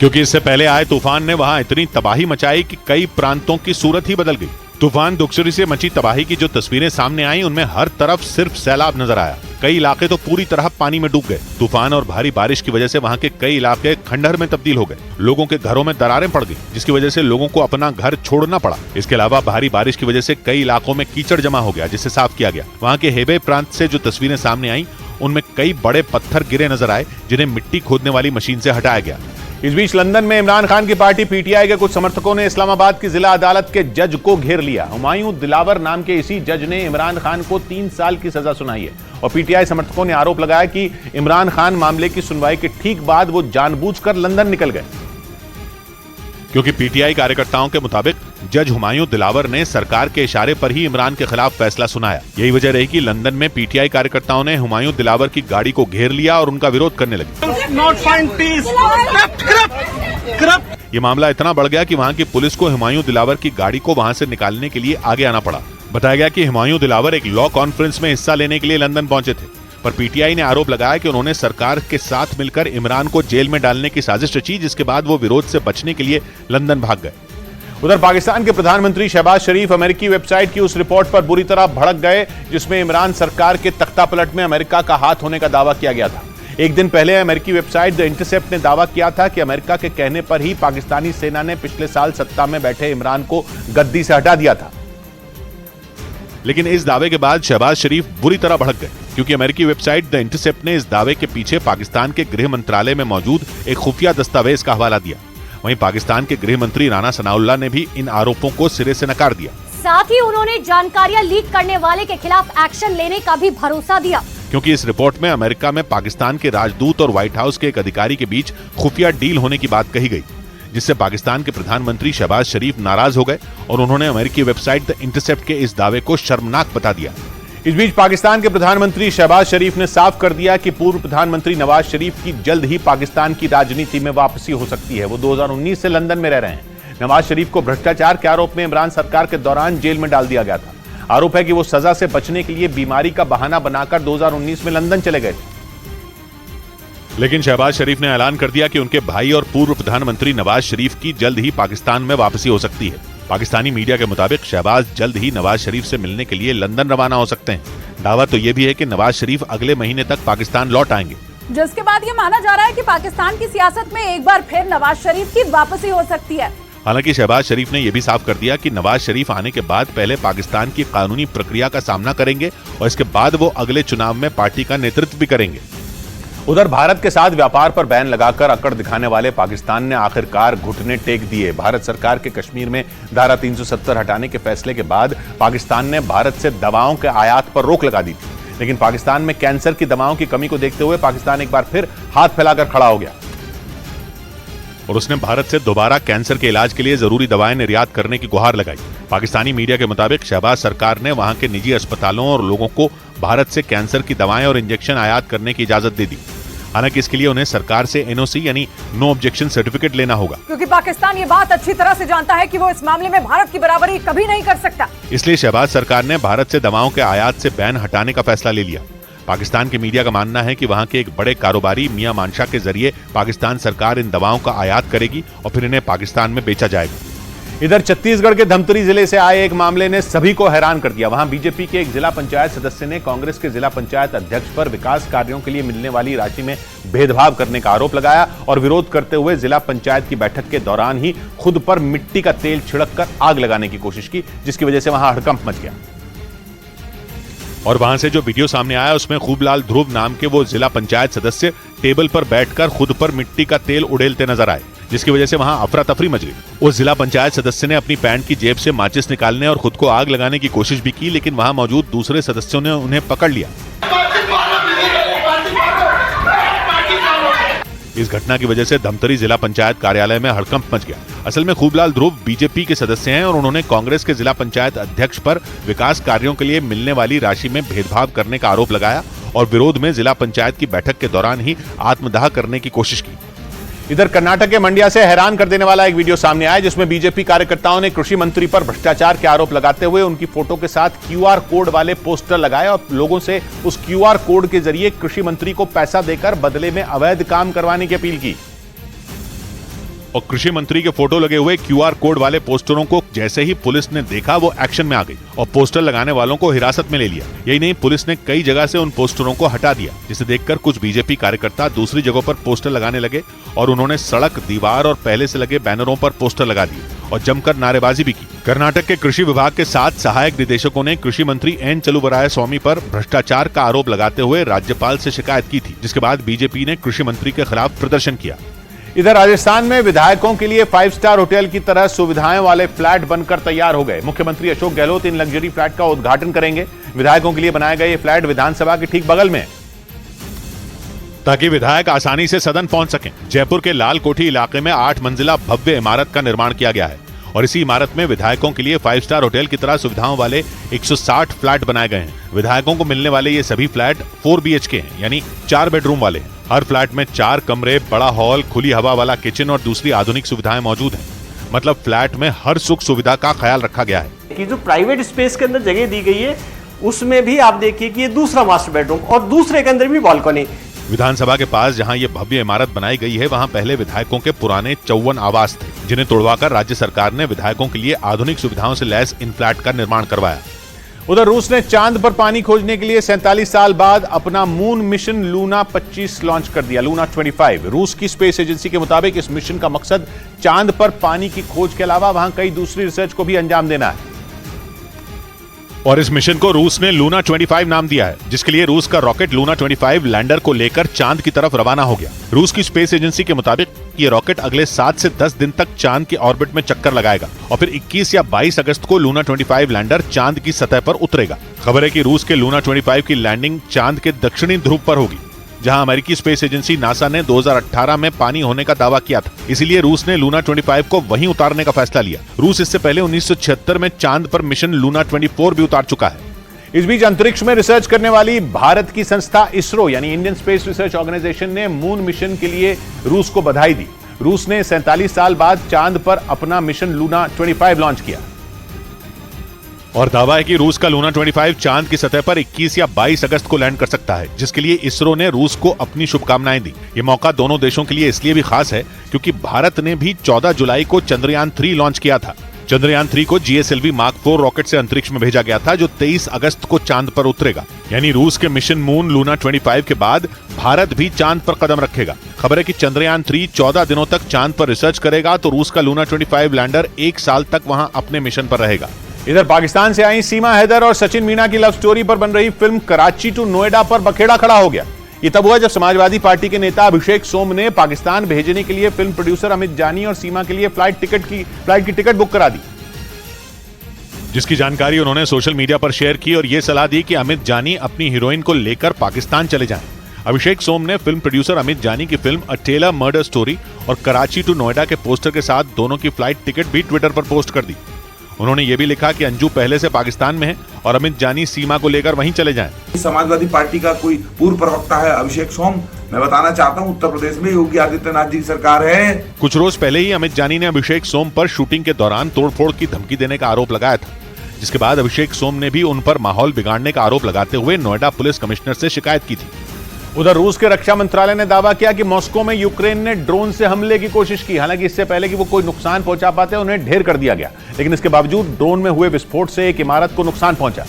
क्योंकि इससे पहले आए तूफान ने वहां इतनी तबाही मचाई कि कई प्रांतों की सूरत ही बदल गई। तूफान दुक्सरी से मची तबाही की जो तस्वीरें सामने आई उनमें हर तरफ सिर्फ सैलाब नजर आया। कई इलाके तो पूरी तरह पानी में डूब गए। तूफान और भारी बारिश की वजह से वहां के कई इलाके खंडहर में तब्दील हो गए। लोगों के घरों में दरारें पड़ गई, जिसकी वजह से लोगों को अपना घर छोड़ना पड़ा। इसके अलावा भारी बारिश की वजह से कई इलाकों में कीचड़ जमा हो गया, जिसे साफ किया गया। वहां के हेबे प्रांत से जो तस्वीरें सामने आई उनमें कई बड़े पत्थर गिरे नजर आए, जिन्हें मिट्टी खोदने वाली मशीन से हटाया गया। इस बीच लंदन में इमरान खान की पार्टी पीटीआई के कुछ समर्थकों ने इस्लामाबाद की जिला अदालत के जज को घेर लिया। हुमायूं दिलावर नाम के इसी जज ने इमरान खान को 3 साल की सजा सुनाई है और पीटीआई समर्थकों ने आरोप लगाया कि इमरान खान मामले की सुनवाई के ठीक बाद वो जानबूझकर लंदन निकल गए, क्योंकि पीटीआई कार्यकर्ताओं के मुताबिक जज हुमायूं दिलावर ने सरकार के इशारे पर ही इमरान के खिलाफ फैसला सुनाया। यही वजह रही कि लंदन में पीटीआई कार्यकर्ताओं ने हुमायूं दिलावर की गाड़ी को घेर लिया और उनका विरोध करने लगे। ये मामला इतना बढ़ गया कि वहां की पुलिस को हुमायूं दिलावर की गाड़ी को वहां से निकालने के लिए आगे आना पड़ा। बताया गया कि हुमायूं दिलावर एक लॉ कॉन्फ्रेंस में हिस्सा लेने के लिए लंदन पहुंचे थे, पर पीटीआई ने आरोप लगाया कि उन्होंने सरकार के साथ मिलकर इमरान को जेल में डालने की साजिश रची, जिसके बाद वो विरोध से बचने के लिए लंदन भाग गए। उधर पाकिस्तान के प्रधानमंत्री शहबाज शरीफ अमेरिकी वेबसाइट की उस रिपोर्ट पर बुरी तरह भड़क गए जिसमें इमरान सरकार के तख्तापलट में अमेरिका का हाथ होने का दावा किया गया था। एक दिन पहले अमेरिकी वेबसाइट द इंटरसेप्ट ने दावा किया था कि अमेरिका के कहने पर ही पाकिस्तानी सेना ने पिछले साल सत्ता में बैठे इमरान को गद्दी से हटा दिया था। लेकिन इस दावे के बाद शहबाज शरीफ बुरी तरह भड़क गए, क्योंकि अमेरिकी वेबसाइट द इंटरसेप्ट ने इस दावे के पीछे पाकिस्तान के गृह मंत्रालय में मौजूद एक खुफिया दस्तावेज का हवाला दिया। वहीं पाकिस्तान के गृह मंत्री राना सनाउल्लाह ने भी इन आरोपों को सिरे से नकार दिया। साथ ही उन्होंने जानकारियां लीक करने वाले के खिलाफ एक्शन लेने का भी भरोसा दिया, क्योंकि इस रिपोर्ट में अमेरिका में पाकिस्तान के राजदूत और व्हाइट हाउस के एक अधिकारी के बीच खुफिया डील होने की बात कही गई, जिससे पाकिस्तान के प्रधानमंत्री शहबाज शरीफ नाराज हो गए और उन्होंने अमेरिकी वेबसाइट द इंटरसेप्ट के इस दावे को शर्मनाक बता दिया। इस बीच पाकिस्तान के प्रधानमंत्री शहबाज शरीफ ने साफ कर दिया कि पूर्व प्रधानमंत्री नवाज शरीफ की जल्द ही पाकिस्तान की राजनीति में वापसी हो सकती है। वो 2019 से लंदन में रह रहे हैं। नवाज शरीफ को भ्रष्टाचार के आरोप में इमरान सरकार के दौरान जेल में डाल दिया गया था। आरोप है कि वो सजा से बचने के लिए बीमारी का बहाना बनाकर 2019 में लंदन चले गए थे। लेकिन शहबाज शरीफ ने ऐलान कर दिया कि उनके भाई और पूर्व प्रधानमंत्री नवाज शरीफ की जल्द ही पाकिस्तान में वापसी हो सकती है। पाकिस्तानी मीडिया के मुताबिक शहबाज जल्द ही नवाज शरीफ से मिलने के लिए लंदन रवाना हो सकते हैं। दावा तो ये भी है कि नवाज शरीफ अगले महीने तक पाकिस्तान लौट आएंगे, जिसके बाद ये माना जा रहा है कि पाकिस्तान की सियासत में एक बार फिर नवाज शरीफ की वापसी हो सकती है। हालांकि शहबाज शरीफ ने यह भी साफ कर दिया कि नवाज शरीफ आने के बाद पहले पाकिस्तान की कानूनी प्रक्रिया का सामना करेंगे और इसके बाद वो अगले चुनाव में पार्टी का नेतृत्व भी करेंगे। उधर भारत के साथ व्यापार पर बैन लगाकर अकड़ दिखाने वाले पाकिस्तान ने आखिरकार घुटने टेक दिए। भारत सरकार के कश्मीर में धारा 370 हटाने के फैसले के बाद पाकिस्तान ने भारत से दवाओं के आयात पर रोक लगा दी थी, लेकिन पाकिस्तान में कैंसर की दवाओं की कमी को देखते हुए पाकिस्तान एक बार फिर हाथ फैलाकर खड़ा हो गया और उसने भारत से दोबारा कैंसर के इलाज के लिए जरूरी दवाएं निर्यात करने की गुहार लगाई। पाकिस्तानी मीडिया के मुताबिक शहबाज सरकार ने वहां के निजी अस्पतालों और लोगों को भारत से कैंसर की दवाएं और इंजेक्शन आयात करने की इजाजत दे दी। हालांकि इसके लिए उन्हें सरकार से एनओसी यानी नो ऑब्जेक्शन सर्टिफिकेट लेना होगा, क्योंकि पाकिस्तान ये बात अच्छी तरह से जानता है कि वो इस मामले में भारत की बराबरी कभी नहीं कर सकता। इसलिए शहबाज सरकार ने भारत से दवाओं के आयात से बैन हटाने का फैसला ले लिया। पाकिस्तान के मीडिया का मानना है कि वहां के एक बड़े कारोबारी मियां मानशाह के जरिए पाकिस्तान सरकार इन दवाओं का आयात करेगी और फिर इन्हें पाकिस्तान में बेचा जाएगा। इधर छत्तीसगढ़ के धमतरी जिले से आए एक मामले ने सभी को हैरान कर दिया। वहां बीजेपी के एक जिला पंचायत सदस्य ने कांग्रेस के जिला पंचायत अध्यक्ष पर विकास कार्यों के लिए मिलने वाली राशि में भेदभाव करने का आरोप लगाया और विरोध करते हुए जिला पंचायत की बैठक के दौरान ही खुद पर मिट्टी का तेल छिड़ककर आग लगाने की कोशिश की, जिसकी वजह से वहां हड़कंप मच गया। और वहां से जो वीडियो सामने आया उसमें खूबलाल ध्रुव नाम के वो जिला पंचायत सदस्य टेबल पर बैठकर खुद पर मिट्टी का तेल उड़ेलते नजर आए, जिसकी वजह से वहां अफरा तफरी मच गई। उस जिला पंचायत सदस्य ने अपनी पैंट की जेब से माचिस निकालने और खुद को आग लगाने की कोशिश भी की, लेकिन वहां मौजूद दूसरे सदस्यों ने उन्हें पकड़ लिया। इस घटना की वजह से धमतरी जिला पंचायत कार्यालय में हड़कंप मच गया। असल में खूबलाल ध्रुव बीजेपी के सदस्य हैं और उन्होंने कांग्रेस के जिला पंचायत अध्यक्ष पर विकास कार्यों के लिए मिलने वाली राशि में भेदभाव करने का आरोप लगाया और विरोध में जिला पंचायत की बैठक के दौरान ही आत्मदाह करने की कोशिश की। इधर कर्नाटक के मंड्या से हैरान कर देने वाला एक वीडियो सामने आया, जिसमें बीजेपी कार्यकर्ताओं ने कृषि मंत्री पर भ्रष्टाचार के आरोप लगाते हुए उनकी फोटो के साथ क्यूआर कोड वाले पोस्टर लगाए और लोगों से उस क्यूआर कोड के जरिए कृषि मंत्री को पैसा देकर बदले में अवैध काम करवाने की अपील की। और कृषि मंत्री के फोटो लगे हुए क्यूआर कोड वाले पोस्टरों को जैसे ही पुलिस ने देखा वो एक्शन में आ गई और पोस्टर लगाने वालों को हिरासत में ले लिया। यही नहीं, पुलिस ने कई जगह से उन पोस्टरों को हटा दिया, जिसे देखकर कुछ बीजेपी कार्यकर्ता दूसरी जगहों पर पोस्टर लगाने लगे और उन्होंने सड़क, दीवार और पहले से लगे बैनरों पर पोस्टर लगा दिए और जमकर नारेबाजी भी की। कर्नाटक के कृषि विभाग के 7 सहायक निदेशकों ने कृषि मंत्री एन चलुवराय स्वामी पर भ्रष्टाचार का आरोप लगाते हुए राज्यपाल से शिकायत की थी, जिसके बाद बीजेपी ने कृषि मंत्री के खिलाफ प्रदर्शन किया। इधर राजस्थान में विधायकों के लिए 5 स्टार होटल की तरह सुविधाएं वाले फ्लैट बनकर तैयार हो गए। मुख्यमंत्री अशोक गहलोत इन लग्जरी फ्लैट का उद्घाटन करेंगे। विधायकों के लिए बनाए गए ये फ्लैट विधानसभा के ठीक बगल में है, ताकि विधायक आसानी से सदन पहुंच सकें। जयपुर के लाल कोठी इलाके में 8 मंजिला भव्य इमारत का निर्माण किया गया है और इसी इमारत में विधायकों के लिए 5 स्टार होटल की तरह सुविधाओं वाले 160 फ्लैट बनाए गए हैं। विधायकों को मिलने वाले ये सभी फ्लैट 4 BHK हैं, यानी 4 बेडरूम वाले हैं। हर फ्लैट में 4 कमरे, बड़ा हॉल, खुली हवा वाला किचन और दूसरी आधुनिक सुविधाएं मौजूद हैं। मतलब फ्लैट में हर सुख सुविधा का ख्याल रखा गया है। कि जो प्राइवेट स्पेस के अंदर जगह दी गई है उसमें भी आप देखिए कि ये दूसरा मास्टर बेडरूम और दूसरे के अंदर भी बालकनी। विधानसभा के पास जहां ये भव्य इमारत बनाई गई है वहां पहले विधायकों के पुराने 54 आवास थे, जिन्हें तोड़वाकर राज्य सरकार ने विधायकों के लिए आधुनिक सुविधाओं से लैस इन फ्लैट का निर्माण करवाया। उधर रूस ने चांद पर पानी खोजने के लिए 47 साल बाद अपना मून मिशन लूना 25 लॉन्च कर दिया। लूना 25 रूस की स्पेस एजेंसी के मुताबिक इस मिशन का मकसद चांद पर पानी की खोज के अलावा वहां कई दूसरी रिसर्च को भी अंजाम देना है। और इस मिशन को रूस ने लूना 25 नाम दिया है, जिसके लिए रूस का रॉकेट लूना 25 लैंडर को लेकर चांद की तरफ रवाना हो गया। रूस की स्पेस एजेंसी के मुताबिक ये रॉकेट अगले 7 से 10 दिन तक चांद के ऑर्बिट में चक्कर लगाएगा और फिर 21 या 22 अगस्त को लूना 25 लैंडर चांद की सतह पर उतरेगा। खबर है कि रूस के लूना 25 की लैंडिंग चांद के दक्षिणी ध्रुव पर होगी, जहां अमेरिकी स्पेस एजेंसी नासा ने 2018 में पानी होने का दावा किया था। इसीलिए रूस ने लूना 25 को वहीं उतारने का फैसला लिया। रूस इससे पहले 1976 में चांद पर मिशन लूना 24 भी उतार चुका है। इस बीच अंतरिक्ष में रिसर्च करने वाली भारत की संस्था इसरो यानी इंडियन स्पेस रिसर्च ऑर्गेनाइजेशन ने मून मिशन के लिए रूस को बधाई दी। रूस ने 47 साल बाद चांद पर अपना मिशन लूना 25 लॉन्च किया और दावा है कि रूस का लूना 25 चांद की सतह पर 21 या 22 अगस्त को लैंड कर सकता है, जिसके लिए इसरो ने रूस को अपनी शुभकामनाएं दी। ये मौका दोनों देशों के लिए इसलिए भी खास है क्योंकि भारत ने भी 14 जुलाई को चंद्रयान 3 लॉन्च किया था। चंद्रयान 3 को GSLV Mark 4 रॉकेट से अंतरिक्ष में भेजा गया था, जो 23 अगस्त को चांद पर उतरेगा। यानी रूस के मिशन मून लूना 25 के बाद भारत भी चांद पर कदम रखेगा। खबर है कि चंद्रयान 3 14 दिनों तक चांद पर रिसर्च करेगा, तो रूस का लूना 25 लैंडर 1 साल तक वहां अपने मिशन पर रहेगा। इधर पाकिस्तान से आई सीमा हैदर और सचिन मीना की लव स्टोरी पर बन रही फिल्म कराची टू नोएडा पर बखेड़ा खड़ा हो गया। ये तब हुआ जब समाजवादी पार्टी के नेता अभिषेक सोम ने पाकिस्तान भेजने के लिए फिल्म प्रोड्यूसर अमित जानी और सीमा के लिए फ्लाइट की टिकट बुक करा दी, जिसकी जानकारी उन्होंने सोशल मीडिया पर शेयर की और यह सलाह दी कि अमित जानी अपनी हीरोइन को लेकर पाकिस्तान चले जाएं। अभिषेक सोम ने फिल्म प्रोड्यूसर अमित जानी की film a tailor murder story और कराची टू नोएडा के पोस्टर के साथ दोनों की फ्लाइट टिकट भी ट्विटर पर पोस्ट कर दी। उन्होंने ये भी लिखा कि अंजू पहले से पाकिस्तान में है और अमित जानी सीमा को लेकर वहीं चले जाएं। समाजवादी पार्टी का कोई पूर्व प्रवक्ता है अभिषेक सोम, मैं बताना चाहता हूं उत्तर प्रदेश में योगी आदित्यनाथ जी की सरकार है। कुछ रोज पहले ही अमित जानी ने अभिषेक सोम पर शूटिंग के दौरान तोड़फोड़ की धमकी देने का आरोप लगाया था, जिसके बाद अभिषेक सोम ने भी उन पर माहौल बिगाड़ने का आरोप लगाते हुए नोएडा पुलिस कमिश्नर से शिकायत की थी। उधर रूस के रक्षा मंत्रालय ने दावा किया कि मॉस्को में यूक्रेन ने ड्रोन से हमले की कोशिश की। हालांकि इससे पहले कि वो कोई नुकसान पहुंचा पाते उन्हें ढेर कर दिया गया, लेकिन इसके बावजूद ड्रोन में हुए विस्फोट से एक इमारत को नुकसान पहुंचा।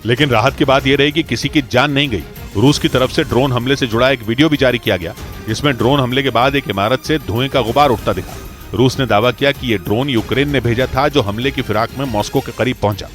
लेकिन राहत की बात यह रही कि किसी की जान नहीं गई। रूस की तरफ से ड्रोन हमले से जुड़ा एक वीडियो भी जारी किया गया, जिसमें ड्रोन हमले के बाद एक इमारत से धुएं का गुबार उठता दिखा। रूस ने दावा किया कि यह ड्रोन यूक्रेन ने भेजा था, जो हमले की फिराक में मॉस्को के करीब पहुंचा।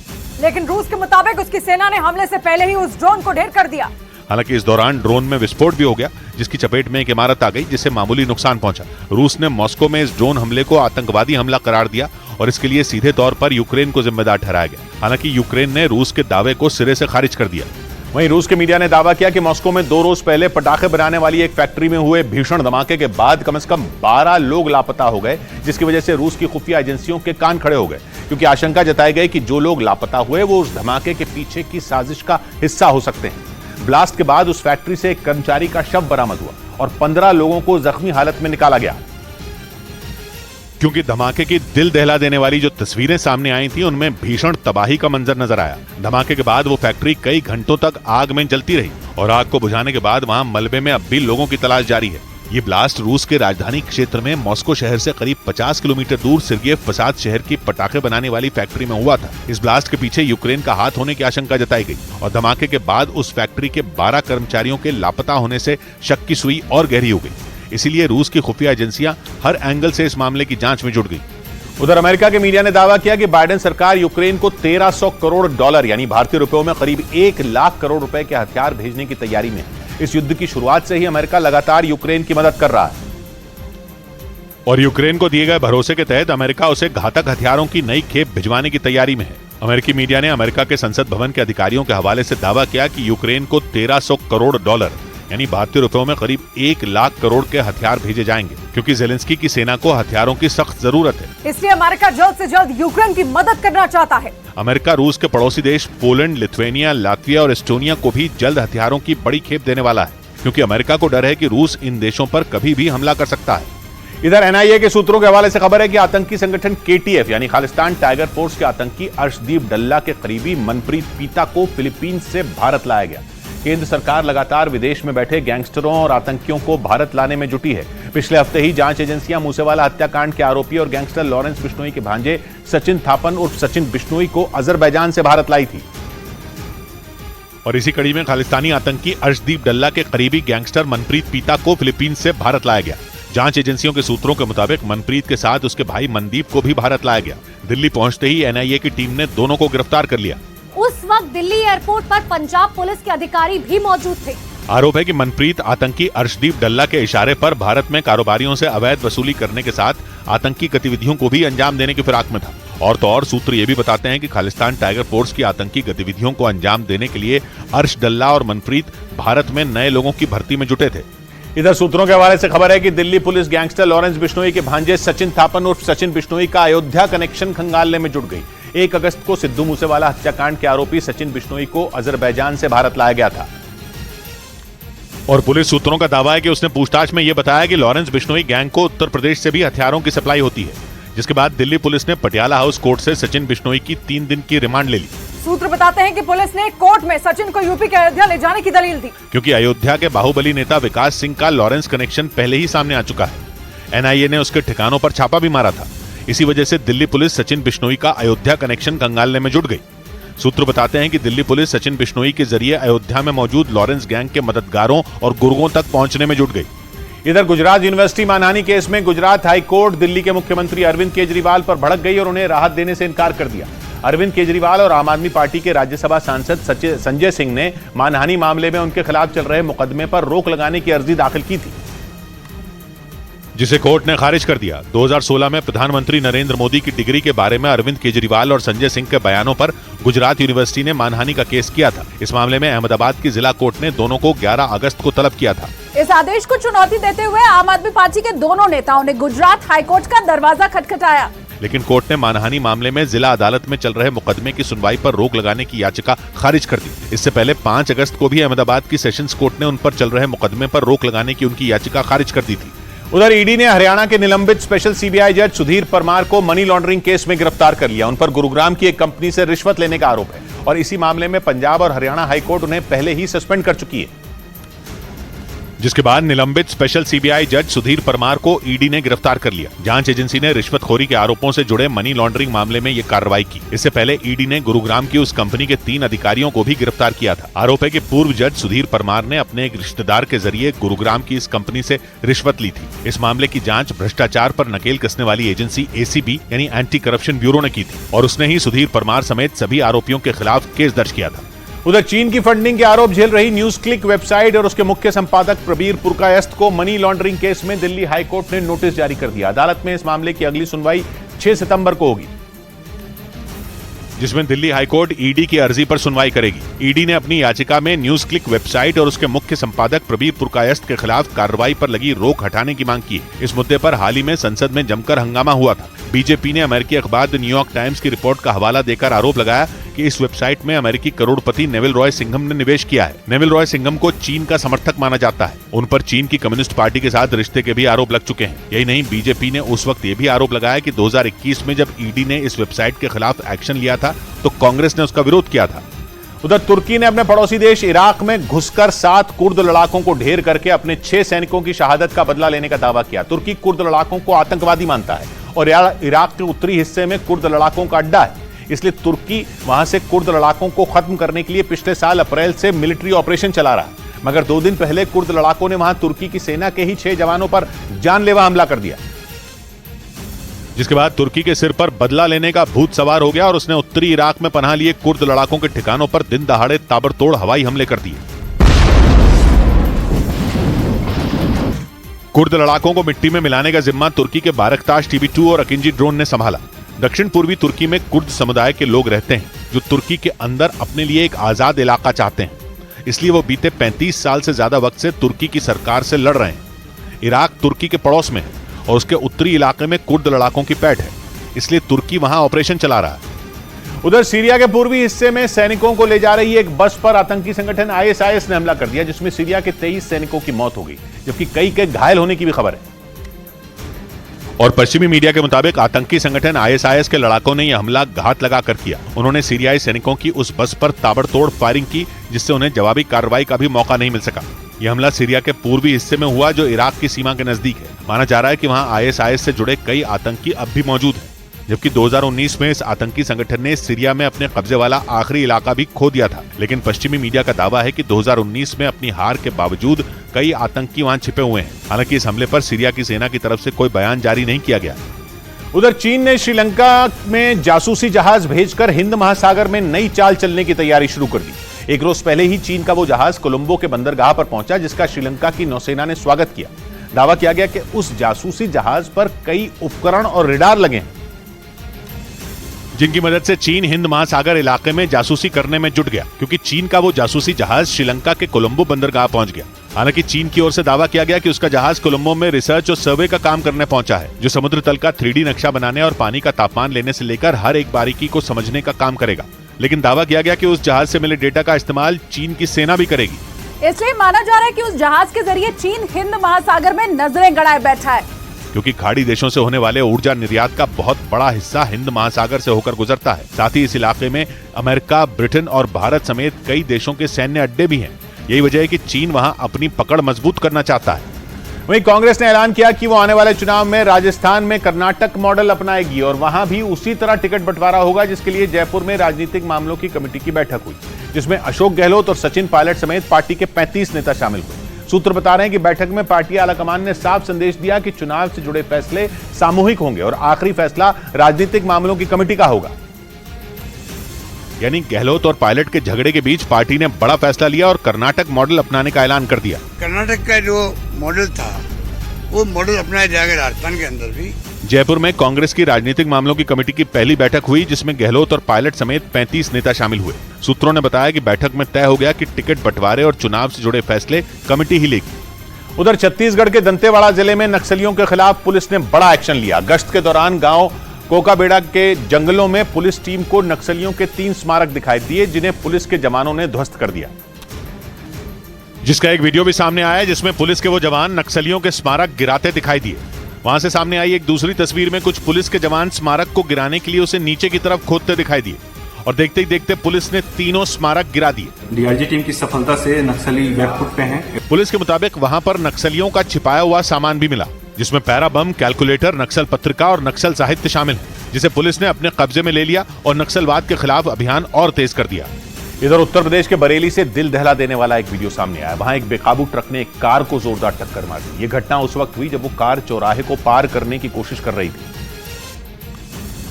लेकिन रूस के मुताबिक उसकी सेना ने हमले से पहले ही उस ड्रोन को ढेर कर दिया। हालांकि इस दौरान ड्रोन में विस्फोट भी हो गया, जिसकी चपेट में एक इमारत आ गई, जिससे मामूली नुकसान पहुंचा। रूस ने मॉस्को में इस ड्रोन हमले को आतंकवादी हमला करार दिया और इसके लिए सीधे तौर पर यूक्रेन को जिम्मेदार ठहराया गया। हालांकि यूक्रेन ने रूस के दावे को सिरे से खारिज कर दिया। वहीं रूस के मीडिया ने दावा किया कि मॉस्को में 2 रोज पहले पटाखे बनाने वाली एक फैक्ट्री में हुए भीषण धमाके के बाद कम से कम 12 लोग लापता हो गए, जिसकी वजह से रूस की खुफिया एजेंसियों के कान खड़े हो गए, क्योंकि आशंका जताई गई कि जो लोग लापता हुए वो उस धमाके के पीछे की साजिश का हिस्सा हो सकते हैं। ब्लास्ट के बाद उस फैक्ट्री से एक कर्मचारी का शव बरामद हुआ और 15 लोगों को जख्मी हालत में निकाला गया। क्योंकि धमाके की दिल दहला देने वाली जो तस्वीरें सामने आई थी, उनमें भीषण तबाही का मंजर नजर आया। धमाके के बाद वो फैक्ट्री कई घंटों तक आग में जलती रही और आग को बुझाने के बाद वहां मलबे में अब भी लोगों की तलाश जारी है। ये ब्लास्ट रूस के राजधानी क्षेत्र में मॉस्को शहर से करीब 50 किलोमीटर दूर सिर्गेव फसाद शहर की पटाखे बनाने वाली फैक्ट्री में हुआ था। इस ब्लास्ट के पीछे यूक्रेन का हाथ होने की आशंका जताई गई और धमाके के बाद उस फैक्ट्री के 12 कर्मचारियों के लापता होने से शक की सुई और गहरी हो गई। इसीलिए रूस की खुफिया एजेंसियां हर एंगल से इस मामले की जांच में जुट गई। उधर अमेरिका के मीडिया ने दावा किया कि बाइडेन सरकार यूक्रेन को $1300 करोड़ यानी भारतीय रुपयों में करीब 1 लाख करोड़ रुपए के हथियार भेजने की तैयारी में है। इस युद्ध की शुरुआत से ही अमेरिका लगातार यूक्रेन की मदद कर रहा है और यूक्रेन को दिए गए भरोसे के तहत अमेरिका उसे घातक हथियारों की नई खेप भिजवाने की तैयारी में है। अमेरिकी मीडिया ने अमेरिका के संसद भवन के अधिकारियों के हवाले से दावा किया कि यूक्रेन को $1300 करोड़ यानी भारतीय रुपयों में करीब 1 लाख करोड़ के हथियार भेजे जाएंगे, क्योंकि जेलेंस्की की सेना को हथियारों की सख्त जरूरत है। इसलिए अमेरिका जल्द से जल्द यूक्रेन की मदद करना चाहता है। अमेरिका रूस के पड़ोसी देश पोलैंड, लिथुआनिया, लातविया और एस्टोनिया को भी जल्द हथियारों की बड़ी खेप देने वाला है, क्योंकि अमेरिका को डर है कि रूस इन देशों पर कभी भी हमला कर सकता है। इधर एनआईए के सूत्रों के हवाले से खबर है कि आतंकी संगठन केटीएफ यानी खालिस्तान टाइगर फोर्स के आतंकी अर्शदीप डल्ला के करीबी मनप्रीत पीता को फिलीपींस से भारत लाया गया। केंद्र सरकार लगातार विदेश में बैठे गैंगस्टरों और आतंकियों को भारत लाने में जुटी है। पिछले हफ्ते ही जांच एजेंसियां मूसेवाला हत्याकांड के आरोपी और गैंगस्टर लॉरेंस बिश्नोई के भांजे सचिन थापन उर्फ सचिन बिश्नोई को अजरबैजान से भारत लाई थी और इसी कड़ी में खालिस्तानी आतंकी अर्शदीप डल्ला के करीबी गैंगस्टर मनप्रीत पीता को फिलीपींस से भारत लाया गया। जांच एजेंसियों के सूत्रों के मुताबिक मनप्रीत के साथ उसके भाई मनदीप को भी भारत लाया गया। दिल्ली पहुंचते ही एनआईए की टीम ने दोनों को गिरफ्तार कर लिया। उस वक्त दिल्ली एयरपोर्ट पर पंजाब पुलिस के अधिकारी भी मौजूद थे। आरोप है कि मनप्रीत आतंकी अर्शदीप डल्ला के इशारे पर भारत में कारोबारियों से अवैध वसूली करने के साथ आतंकी गतिविधियों को भी अंजाम देने की फिराक में था। और तो और सूत्र ये भी बताते हैं कि खालिस्तान टाइगर फोर्स की आतंकी गतिविधियों को अंजाम देने के लिए अर्श डल्ला और मनप्रीत भारत में नए लोगों की भर्ती में जुटे थे। इधर सूत्रों के हवाले से खबर है कि Delhi police gangster Lawrence Bishnoi के भांजे सचिन थापन उर्फ सचिन बिश्नोई का अयोध्या कनेक्शन खंगालने में जुट गई। 1 अगस्त को सिद्धू मूसेवाला हत्याकांड के आरोपी सचिन बिश्नोई को अजरबैजान से भारत लाया गया था और पुलिस सूत्रों का दावा है कि उसने पूछताछ में यह बताया कि लॉरेंस बिश्नोई गैंग को उत्तर प्रदेश से भी हथियारों की सप्लाई होती है, जिसके बाद दिल्ली पुलिस ने पटियाला हाउस कोर्ट से सचिन बिश्नोई की 3 दिन की रिमांड ले ली। सूत्र बताते हैं कि पुलिस ने कोर्ट में सचिन को यूपी के अयोध्या ले जाने की दलील दी, क्योंकि अयोध्या के बाहुबली नेता विकास सिंह का लॉरेंस कनेक्शन पहले ही सामने आ चुका है। एनआईए ने उसके ठिकानों पर छापा भी मारा था। इसी वजह से दिल्ली पुलिस सचिन बिश्नोई का अयोध्या कनेक्शन खंगालने में जुट गई। सूत्र बताते हैं कि दिल्ली पुलिस सचिन बिश्नोई के जरिए अयोध्या में मौजूद लॉरेंस गैंग के मददगारों और गुर्गों तक पहुंचने में जुट गई। इधर गुजरात यूनिवर्सिटी मानहानि केस में गुजरात हाईकोर्ट दिल्ली के मुख्यमंत्री अरविंद केजरीवाल पर भड़क गई और उन्हें राहत देने से इनकार कर दिया। अरविंद केजरीवाल और आम आदमी पार्टी के राज्यसभा सांसद संजय सिंह ने मानहानि मामले में उनके खिलाफ चल रहे मुकदमे पर रोक लगाने की अर्जी दाखिल की थी, जिसे कोर्ट ने खारिज कर दिया। 2016 में प्रधानमंत्री नरेंद्र मोदी की डिग्री के बारे में अरविंद केजरीवाल और संजय सिंह के बयानों पर गुजरात यूनिवर्सिटी ने मानहानि का केस किया था। इस मामले में अहमदाबाद की जिला कोर्ट ने दोनों को 11 अगस्त को तलब किया था। इस आदेश को चुनौती देते हुए आम आदमी पार्टी के दोनों नेताओं ने गुजरात हाईकोर्ट का दरवाजा खटखटाया, लेकिन कोर्ट ने मानहानि मामले में जिला अदालत में चल रहे मुकदमे की सुनवाई पर रोक लगाने की याचिका खारिज कर दी। इससे पहले 5 अगस्त को भी अहमदाबाद की सेशंस कोर्ट ने उन पर चल रहे मुकदमे पर रोक लगाने की उनकी याचिका खारिज कर दी थी। उधर ईडी ने हरियाणा के निलंबित स्पेशल सीबीआई जज सुधीर परमार को मनी लॉन्ड्रिंग केस में गिरफ्तार कर लिया। उन पर गुरुग्राम की एक कंपनी से रिश्वत लेने का आरोप है और इसी मामले में पंजाब और हरियाणा हाईकोर्ट उन्हें पहले ही सस्पेंड कर चुकी है, जिसके बाद निलंबित स्पेशल सीबीआई जज सुधीर परमार को ईडी ने गिरफ्तार कर लिया। जांच एजेंसी ने रिश्वतखोरी के आरोपों से जुड़े मनी लॉन्ड्रिंग मामले में यह कार्रवाई की। इससे पहले ईडी ने गुरुग्राम की उस कंपनी के 3 अधिकारियों को भी गिरफ्तार किया था। आरोप है कि पूर्व जज सुधीर परमार ने अपने एक रिश्तेदार के जरिए गुरुग्राम की इस कंपनी से रिश्वत ली थी। इस मामले की जांच भ्रष्टाचार पर नकेल कसने वाली एजेंसी एसीबी यानी एंटी करप्शन ब्यूरो ने की थी और उसने ही सुधीर परमार समेत सभी आरोपियों के खिलाफ केस दर्ज किया था। उधर चीन की फंडिंग के आरोप झेल रही न्यूज क्लिक वेबसाइट और उसके मुख्य संपादक प्रबीर पुरकायस्थ को मनी लॉन्ड्रिंग केस में दिल्ली हाईकोर्ट ने नोटिस जारी कर दिया। अदालत में इस मामले की अगली सुनवाई 6 सितंबर को होगी, जिसमें दिल्ली हाईकोर्ट ईडी की अर्जी पर सुनवाई करेगी। ईडी ने अपनी याचिका में न्यूज क्लिक वेबसाइट और उसके मुख्य संपादक प्रबीर पुरकायस्थ के खिलाफ कार्रवाई पर लगी रोक हटाने की मांग की है। इस मुद्दे पर हाल ही में संसद में जमकर हंगामा हुआ था। बीजेपी ने अमेरिकी अखबार द न्यूयॉर्क टाइम्स की रिपोर्ट का हवाला देकर आरोप लगाया कि इस वेबसाइट में अमेरिकी करोड़पति नेविल रॉय सिंघम ने निवेश किया है। नेविल रॉय सिंघम को चीन का समर्थक माना जाता है। उन पर चीन की कम्युनिस्ट पार्टी के साथ रिश्ते के भी आरोप लग चुके हैं। यही नहीं, बीजेपी ने उस वक्त ये भी आरोप लगाया कि 2021 में जब ईडी ने इस वेबसाइट के खिलाफ एक्शन लिया था तो कांग्रेस ने उसका विरोध किया था। उधर तुर्की ने अपने पड़ोसी देश इराक में घुसकर 7 कुर्द लड़ाकों को ढेर करके अपने 6 सैनिकों की शहादत का बदला लेने का दावा किया। तुर्की कुर्द लड़ाकों को आतंकवादी मानता है और इराक के उत्तरी हिस्से में कुर्द लड़ाकों का अड्डा है, इसलिए तुर्की वहां से कुर्द लड़ाकों को खत्म करने के लिए पिछले साल अप्रैल से मिलिट्री ऑपरेशन चला रहा है। मगर 2 दिन पहले कुर्द लड़ाकों ने वहां तुर्की की सेना के ही 6 जवानों पर जानलेवा हमला कर दिया, जिसके बाद तुर्की के सिर पर बदला लेने का भूत सवार हो गया और उसने उत्तरी इराक में पनाह लिए कुर्द लड़ाकों के ठिकानों पर दिन दहाड़े ताबड़तोड़ हवाई हमले कर दिए। कुर्द लड़ाकों को मिट्टी में मिलाने का जिम्मा तुर्की के बारकताश TB2 और अकिंजी ड्रोन ने संभाला। दक्षिण पूर्वी तुर्की में कुर्द समुदाय के लोग रहते हैं जो तुर्की के अंदर अपने लिए एक आजाद इलाका चाहते हैं, इसलिए वो बीते 35 साल से ज्यादा वक्त से तुर्की की सरकार से लड़ रहे हैं। इराक तुर्की के पड़ोस में है और उसके उत्तरी इलाके में कुर्द लड़ाकों की पैठ है, इसलिए तुर्की वहां ऑपरेशन चला रहा है। उधर सीरिया के पूर्वी हिस्से में सैनिकों को ले जा रही एक बस पर आतंकी संगठन ISIS ने हमला कर दिया, जिसमें सीरिया के 23 सैनिकों की मौत हो गई, जबकि कई के घायल होने की भी खबर है। और पश्चिमी मीडिया के मुताबिक आतंकी संगठन ISIS के लड़ाकों ने यह हमला घात लगाकर किया। उन्होंने सीरियाई सैनिकों की उस बस पर ताबड़तोड़ फायरिंग की, जिससे उन्हें जवाबी कार्रवाई का भी मौका नहीं मिल सका। यह हमला सीरिया के पूर्वी हिस्से में हुआ जो इराक की सीमा के नजदीक है। माना जा रहा है कि वहां ISIS से जुड़े कई आतंकी अब भी मौजूद हैं, जबकि 2019 में इस आतंकी संगठन ने सीरिया में अपने कब्जे वाला आखिरी इलाका भी खो दिया था। लेकिन पश्चिमी मीडिया का दावा है कि 2019 में अपनी हार के बावजूद कई आतंकी वहां छिपे हुए हैं। हालांकि इस हमले पर सीरिया की सेना की तरफ से कोई बयान जारी नहीं किया गया। उधर चीन ने श्रीलंका में जासूसी जहाज भेजकर हिंद महासागर में नई चाल चलने की तैयारी शुरू कर दी। एक रोज पहले ही चीन का वो जहाज कोलंबो के बंदरगाह पर पहुंचा, जिसका श्रीलंका की नौसेना ने स्वागत किया। दावा किया गया कि उस जासूसी जहाज पर कई उपकरण और रेडार लगे हैं, जिनकी मदद से चीन हिंद महासागर इलाके में जासूसी करने में जुट गया, क्योंकि चीन का वो जासूसी जहाज श्रीलंका के कोलंबो बंदरगाह पहुंच गया। हालांकि चीन की ओर से दावा किया गया कि उसका जहाज कोलंबो में रिसर्च और सर्वे का काम करने पहुंचा है, जो समुद्र तल का 3D नक्शा बनाने और पानी का तापमान लेने से लेकर हर एक बारीकी को समझने का काम करेगा। लेकिन दावा किया गया कि उस जहाज से मिले डेटा का इस्तेमाल चीन की सेना भी करेगी। इसलिए माना जा रहा है कि उस जहाज के जरिए चीन हिंद महासागर में नजरें गड़ाए बैठा है, क्योंकि खाड़ी देशों से होने वाले ऊर्जा निर्यात का बहुत बड़ा हिस्सा हिंद महासागर से होकर गुजरता है। साथ ही इस इलाके में अमेरिका, ब्रिटेन और भारत समेत कई देशों के सैन्य अड्डे भी हैं। यही वजह है कि चीन वहां अपनी पकड़ मजबूत करना चाहता है। वहीं कांग्रेस ने ऐलान किया कि वो आने वाले चुनाव में राजस्थान में कर्नाटक मॉडल अपनाएगी और वहां भी उसी तरह टिकट बंटवारा होगा, जिसके लिए जयपुर में राजनीतिक मामलों की कमेटी की बैठक हुई, जिसमें अशोक गहलोत और सचिन पायलट समेत पार्टी के 35 नेता शामिल हुए। सूत्र बता रहे हैं कि बैठक में पार्टी आलाकमान ने साफ संदेश दिया कि चुनाव से जुड़े फैसले सामूहिक होंगे और आखिरी फैसला राजनीतिक मामलों की कमेटी का होगा। यानी गहलोत और पायलट के झगड़े के बीच पार्टी ने बड़ा फैसला लिया और कर्नाटक मॉडल अपनाने का ऐलान कर दिया। कर्नाटक का जो मॉडल था वो मॉडल अपनाया जाएगा राजस्थान के अंदर भी। जयपुर में कांग्रेस की राजनीतिक मामलों की कमेटी की पहली बैठक हुई, जिसमें गहलोत और पायलट समेत 35 नेता शामिल हुए। सूत्रों ने बताया कि बैठक में तय हो गया कि टिकट बंटवारे और चुनाव से जुड़े फैसले कमेटी ही लेगी। उधर छत्तीसगढ़ के दंतेवाड़ा जिले में नक्सलियों के खिलाफ पुलिस ने बड़ा एक्शन लिया। गश्त के दौरान गांव कोकाबेड़ा के जंगलों में पुलिस टीम को नक्सलियों के 3 स्मारक दिखाई दिए, जिन्हें पुलिस के जवानों ने ध्वस्त कर दिया, जिसका एक वीडियो भी सामने आया है जिसमें पुलिस के वो जवान नक्सलियों के स्मारक गिराते दिखाई दिए। वहां से सामने आई एक दूसरी तस्वीर में कुछ पुलिस के जवान स्मारक को गिराने के लिए उसे नीचे की तरफ खोदते दिखाई दिए और देखते ही देखते पुलिस ने तीनों स्मारक गिरा दिए। डीआरजी टीम की सफलता से नक्सली बैकफुट पे हैं। पुलिस के मुताबिक वहां पर नक्सलियों का छिपाया हुआ सामान भी मिला, जिसमें पैरा बम, कैलकुलेटर, नक्सल पत्रिका और नक्सल साहित्य शामिल है, जिसे पुलिस ने अपने कब्जे में ले लिया और नक्सलवाद के खिलाफ अभियान और तेज कर दिया। इधर उत्तर प्रदेश के बरेली से दिल दहला देने वाला एक वीडियो सामने आया। वहां एक बेकाबू ट्रक ने एक कार को जोरदार टक्कर मार दी। यह घटना उस वक्त हुई जब वो कार चौराहे को पार करने की कोशिश कर रही थी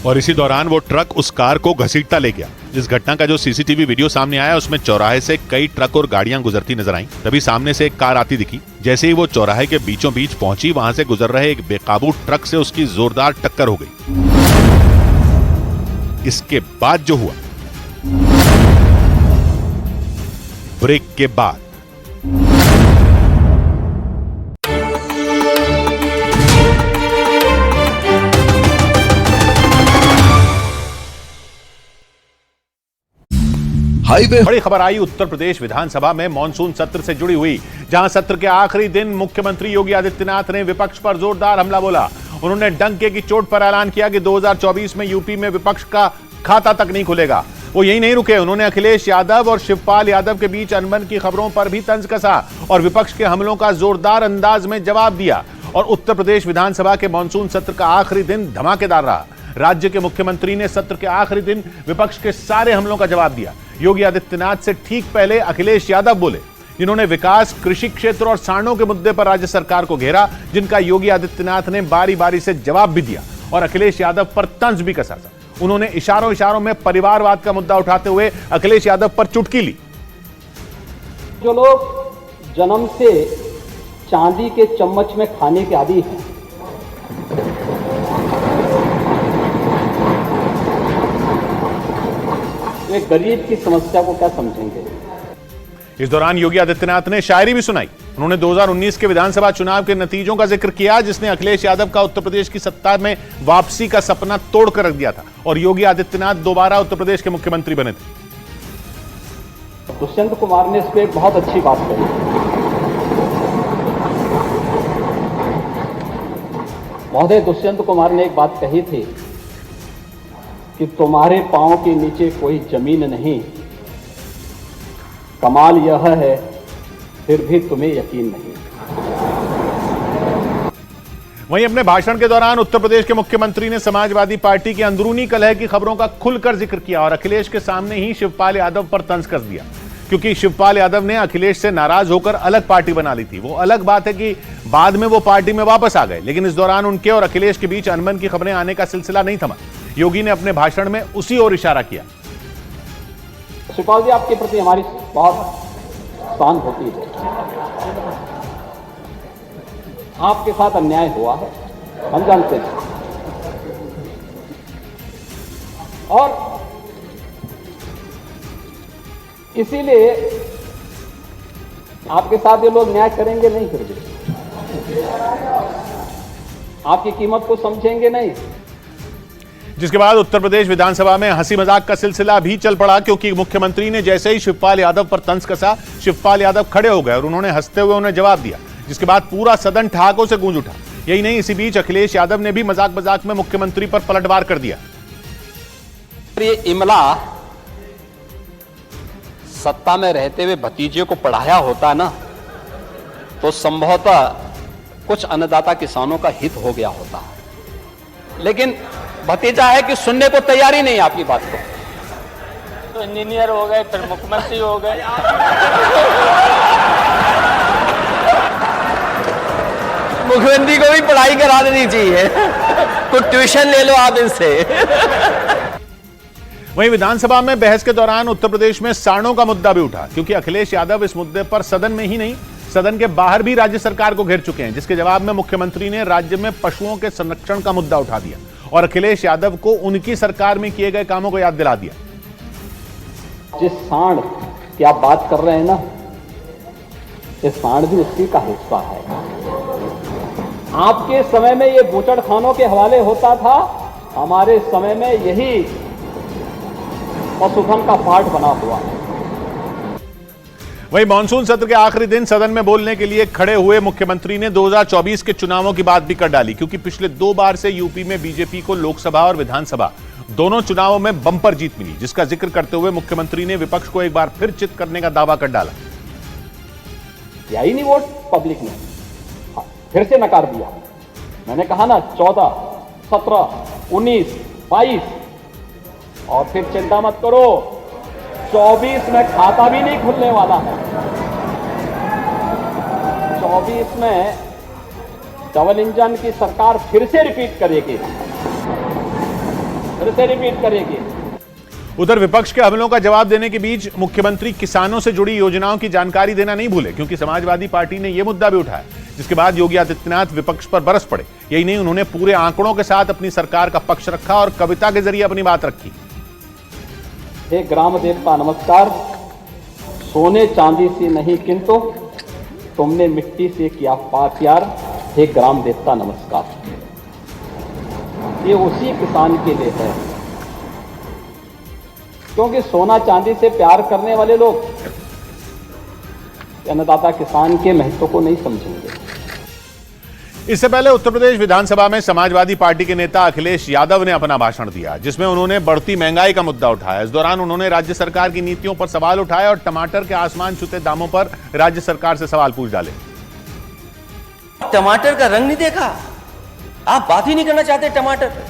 और इसी दौरान वो ट्रक उस कार को घसीटता ले गया। इस घटना का जो सीसीटीवी वीडियो सामने आया उसमें चौराहे से कई ट्रक और गाड़ियां गुजरती नजर आईं। तभी सामने से एक कार आती दिखी। जैसे ही वो चौराहे के बीचों बीच पहुंची, वहां से गुजर रहे एक बेकाबू ट्रक से उसकी जोरदार टक्कर हो गई। इसके बाद जो हुआ, ब्रेक के बाद बड़ी खबर आई उत्तर प्रदेश विधानसभा में मॉनसून सत्र से जुड़ी हुई, जहां सत्र के आखिरी दिन मुख्यमंत्री योगी आदित्यनाथ ने विपक्ष पर जोरदार हमला बोला। उन्होंने डंके की चोट पर ऐलान किया कि 2024 में यूपी में विपक्ष का खाता तक नहीं खुलेगा। वो यही नहीं रुके, उन्होंने अखिलेश यादव और शिवपाल यादव के बीच अनबन की खबरों पर भी तंज कसा और विपक्ष के हमलों का जोरदार अंदाज में जवाब दिया। और उत्तर प्रदेश विधानसभा के मॉनसून सत्र का आखिरी दिन धमाकेदार रहा। राज्य के मुख्यमंत्री ने सत्र के आखिरी दिन विपक्ष के सारे हमलों का जवाब दिया। योगी आदित्यनाथ से ठीक पहले अखिलेश यादव बोले, जिन्होंने विकास, कृषि क्षेत्र और सांडों के मुद्दे पर राज्य सरकार को घेरा, जिनका योगी आदित्यनाथ ने बारी बारी से जवाब भी दिया और अखिलेश यादव पर तंज भी कसा था। उन्होंने इशारों में परिवारवाद का मुद्दा उठाते हुए अखिलेश यादव पर चुटकी ली। जो लोग जन्म से चांदी के चम्मच में खाने के आदी हैं, वे गरीब की समस्या को क्या समझेंगे। इस दौरान योगी आदित्यनाथ ने शायरी भी सुनाई। उन्होंने 2019 के विधानसभा चुनाव के नतीजों का जिक्र किया, जिसने अखिलेश यादव का उत्तर प्रदेश की सत्ता में वापसी का सपना तोड़कर रख दिया था और योगी आदित्यनाथ दोबारा उत्तर प्रदेश के मुख्यमंत्री बने थे। दुष्यंत कुमार ने इस पर एक बहुत अच्छी बात कही। महोदय, दुष्यंत कुमार ने एक बात कही थी कि तुम्हारे पांव के नीचे कोई जमीन नहीं, कमाल यह है फिर भी तुम्हें यकीन नहीं। वहीं अपने भाषण के दौरान उत्तर प्रदेश के मुख्यमंत्री ने समाजवादी पार्टी की अंदरूनी कलह की खबरों का खुलकर जिक्र किया और अखिलेश के सामने ही शिवपाल यादव पर तंज कस दिया, क्योंकि शिवपाल यादव ने अखिलेश से नाराज होकर अलग पार्टी बना ली थी। वो अलग बात है कि बाद में वो पार्टी में वापस आ गए, लेकिन इस दौरान उनके और अखिलेश के बीच अनबन की खबरें आने का सिलसिला नहीं थमा। योगी ने अपने भाषण में उसी ओर इशारा किया। शिवपाल जी, आपके प्रति हमारी बहुत सहानुभूति है। आपके साथ अन्याय हुआ है, हम जानते हैं, और इसीलिए आपके साथ ये लोग न्याय करेंगे नहीं, फिर भी आपकी कीमत को समझेंगे नहीं। जिसके बाद उत्तर प्रदेश विधानसभा में हंसी मजाक का सिलसिला भी चल पड़ा, क्योंकि मुख्यमंत्री ने जैसे ही शिवपाल यादव पर तंज कसा, शिवपाल यादव खड़े हो गए और उन्होंने हंसते हुए उन्हें जवाब दिया, जिसके बाद पूरा सदन ठहाकों से गूंज उठा। यही नहीं, इसी बीच अखिलेश यादव ने भी मजाक मजाक में मुख्यमंत्री पर पलटवार कर दिया। ये इमला सत्ता में रहते हुए भतीजे को पढ़ाया होता ना, तो संभवतः कुछ अन्नदाता किसानों का हित हो गया होता, लेकिन भतीजा है कि सुनने को तैयार ही नहीं आपकी बात को। तो इंजीनियर हो गए, फिर मुख्यमंत्री हो गए। मुख्यमंत्री को भी पढ़ाई करा देनी चाहिए, कुछ ट्यूशन ले लो आप इनसे। वहीं विधानसभा में बहस के दौरान उत्तर प्रदेश में सांडों का मुद्दा भी उठा, क्योंकि अखिलेश यादव इस मुद्दे पर सदन में ही नहीं, सदन के बाहर भी राज्य सरकार को घेर चुके हैं, जिसके जवाब में मुख्यमंत्री ने राज्य में पशुओं के संरक्षण का मुद्दा उठा दिया और अखिलेश यादव को उनकी सरकार में किए गए कामों को याद दिला दिया। जिस सांड की आप बात कर रहे हैं ना, ये सांड भी उसी का हिस्सा है। आपके समय में ये बूचड़खानों के हवाले होता था हमारे समय में यही पशुधन का पाठ बना हुआ है। वहीं मानसून सत्र के आखिरी दिन सदन में बोलने के लिए खड़े हुए मुख्यमंत्री ने 2024 के चुनावों की बात भी कर डाली, क्योंकि पिछले 2 बार से यूपी में बीजेपी को लोकसभा और विधानसभा दोनों चुनावों में बंपर जीत मिली, जिसका जिक्र करते हुए मुख्यमंत्री ने विपक्ष को एक बार फिर चित करने का दावा कर डाला। दिया ही नहीं वोट पब्लिक ने, फिर से नकार दिया। मैंने कहा ना 14, 17, 19, 22 और फिर चिंता मत करो 24 में खाता भी नहीं खुलने वाला है। 24 में डबल इंजन की सरकार फिर से रिपीट करेगी। उधर विपक्ष के हमलों का जवाब देने के बीच मुख्यमंत्री किसानों से जुड़ी योजनाओं की जानकारी देना नहीं भूले, क्योंकि समाजवादी पार्टी ने यह मुद्दा भी उठाया, जिसके बाद योगी आदित्यनाथ विपक्ष पर बरस पड़े। यही नहीं, उन्होंने पूरे आंकड़ों के साथ अपनी सरकार का पक्ष रखा और कविता के जरिए अपनी बात रखी। हे ग्राम देवता नमस्कार, सोने चांदी से नहीं किंतु तुमने मिट्टी से किया प्यार। हे ग्राम देवता नमस्कार। ये उसी किसान के लिए है, क्योंकि सोना चांदी से प्यार करने वाले लोग अन्नदाता किसान के महत्व को नहीं समझेंगे। इससे पहले उत्तर प्रदेश विधानसभा में समाजवादी पार्टी के नेता अखिलेश यादव ने अपना भाषण दिया, जिसमें उन्होंने बढ़ती महंगाई का मुद्दा उठाया। इस दौरान उन्होंने राज्य सरकार की नीतियों पर सवाल उठाए और टमाटर के आसमान छूते दामों पर राज्य सरकार से सवाल पूछ डाले। टमाटर का रंग नहीं देखा, आप बात ही नहीं करना चाहते टमाटर पे,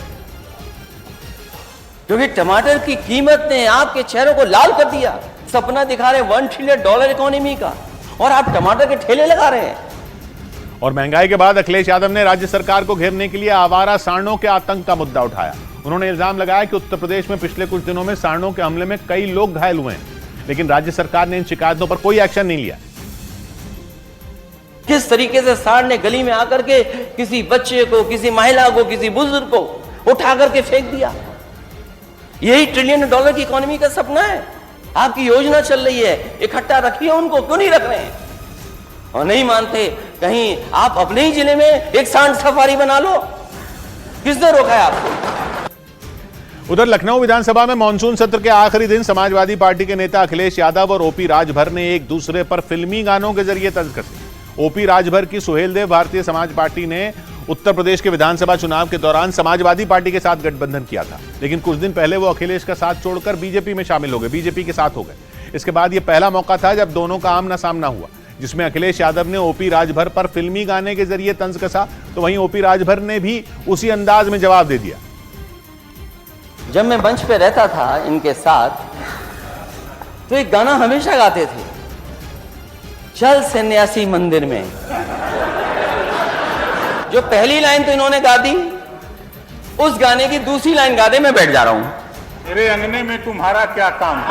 क्योंकि टमाटर की कीमत ने आपके चेहरों को लाल कर दिया। सपना दिखा रहे $1 ट्रिलियन इकोनॉमी का, और आप टमाटर के ठेले लगा रहे हैं। और महंगाई के बाद अखिलेश यादव ने राज्य सरकार को घेरने के लिए आवारा सांडों के आतंक का मुद्दा उठाया। उन्होंने इल्जाम लगाया कि उत्तर प्रदेश में पिछले कुछ दिनों में सांडों के हमले में कई लोग घायल हुए हैं, लेकिन राज्य सरकार ने इन शिकायतों पर कोई एक्शन नहीं लिया। किस तरीके से सांड ने गली में आकर के किसी बच्चे को, किसी महिला को, किसी बुजुर्ग को उठा करके फेंक दिया। यही $1 ट्रिलियन की इकोनॉमी का सपना है। आपकी योजना चल रही है, इकट्ठा रखिए उनको, क्यों नहीं रख रहे हैं? और नहीं मानते, कहीं आप अपने ही जिले में एक सांड सफारी बना लो। किसने रोका है आपको? उधर लखनऊ विधानसभा में मानसून सत्र के आखिरी दिन समाजवादी पार्टी के नेता अखिलेश यादव और ओपी राजभर ने एक दूसरे पर फिल्मी गानों के जरिए तंज कसी। ओपी राजभर की सुहेलदेव भारतीय समाज पार्टी ने उत्तर प्रदेश के विधानसभा चुनाव के दौरान समाजवादी पार्टी के साथ गठबंधन किया था, लेकिन कुछ दिन पहले वो अखिलेश का साथ छोड़कर बीजेपी में शामिल हो गए, बीजेपी के साथ हो गए। इसके बाद ये पहला मौका था जब दोनों का आमना सामना हुआ, जिसमें अखिलेश यादव ने ओपी राजभर पर फिल्मी गाने के जरिए तंज कसा, तो वहीं ओपी राजभर ने भी उसी अंदाज में जवाब दे दिया। जब मैं मंच पे रहता था इनके साथ, तो एक गाना हमेशा गाते थे, चल सन्यासी मंदिर में। जो पहली लाइन तो इन्होंने गा दी, उस गाने की दूसरी लाइन गा दे, मैं बैठ जा रहा हूं। मेरे अंगने में तुम्हारा क्या काम?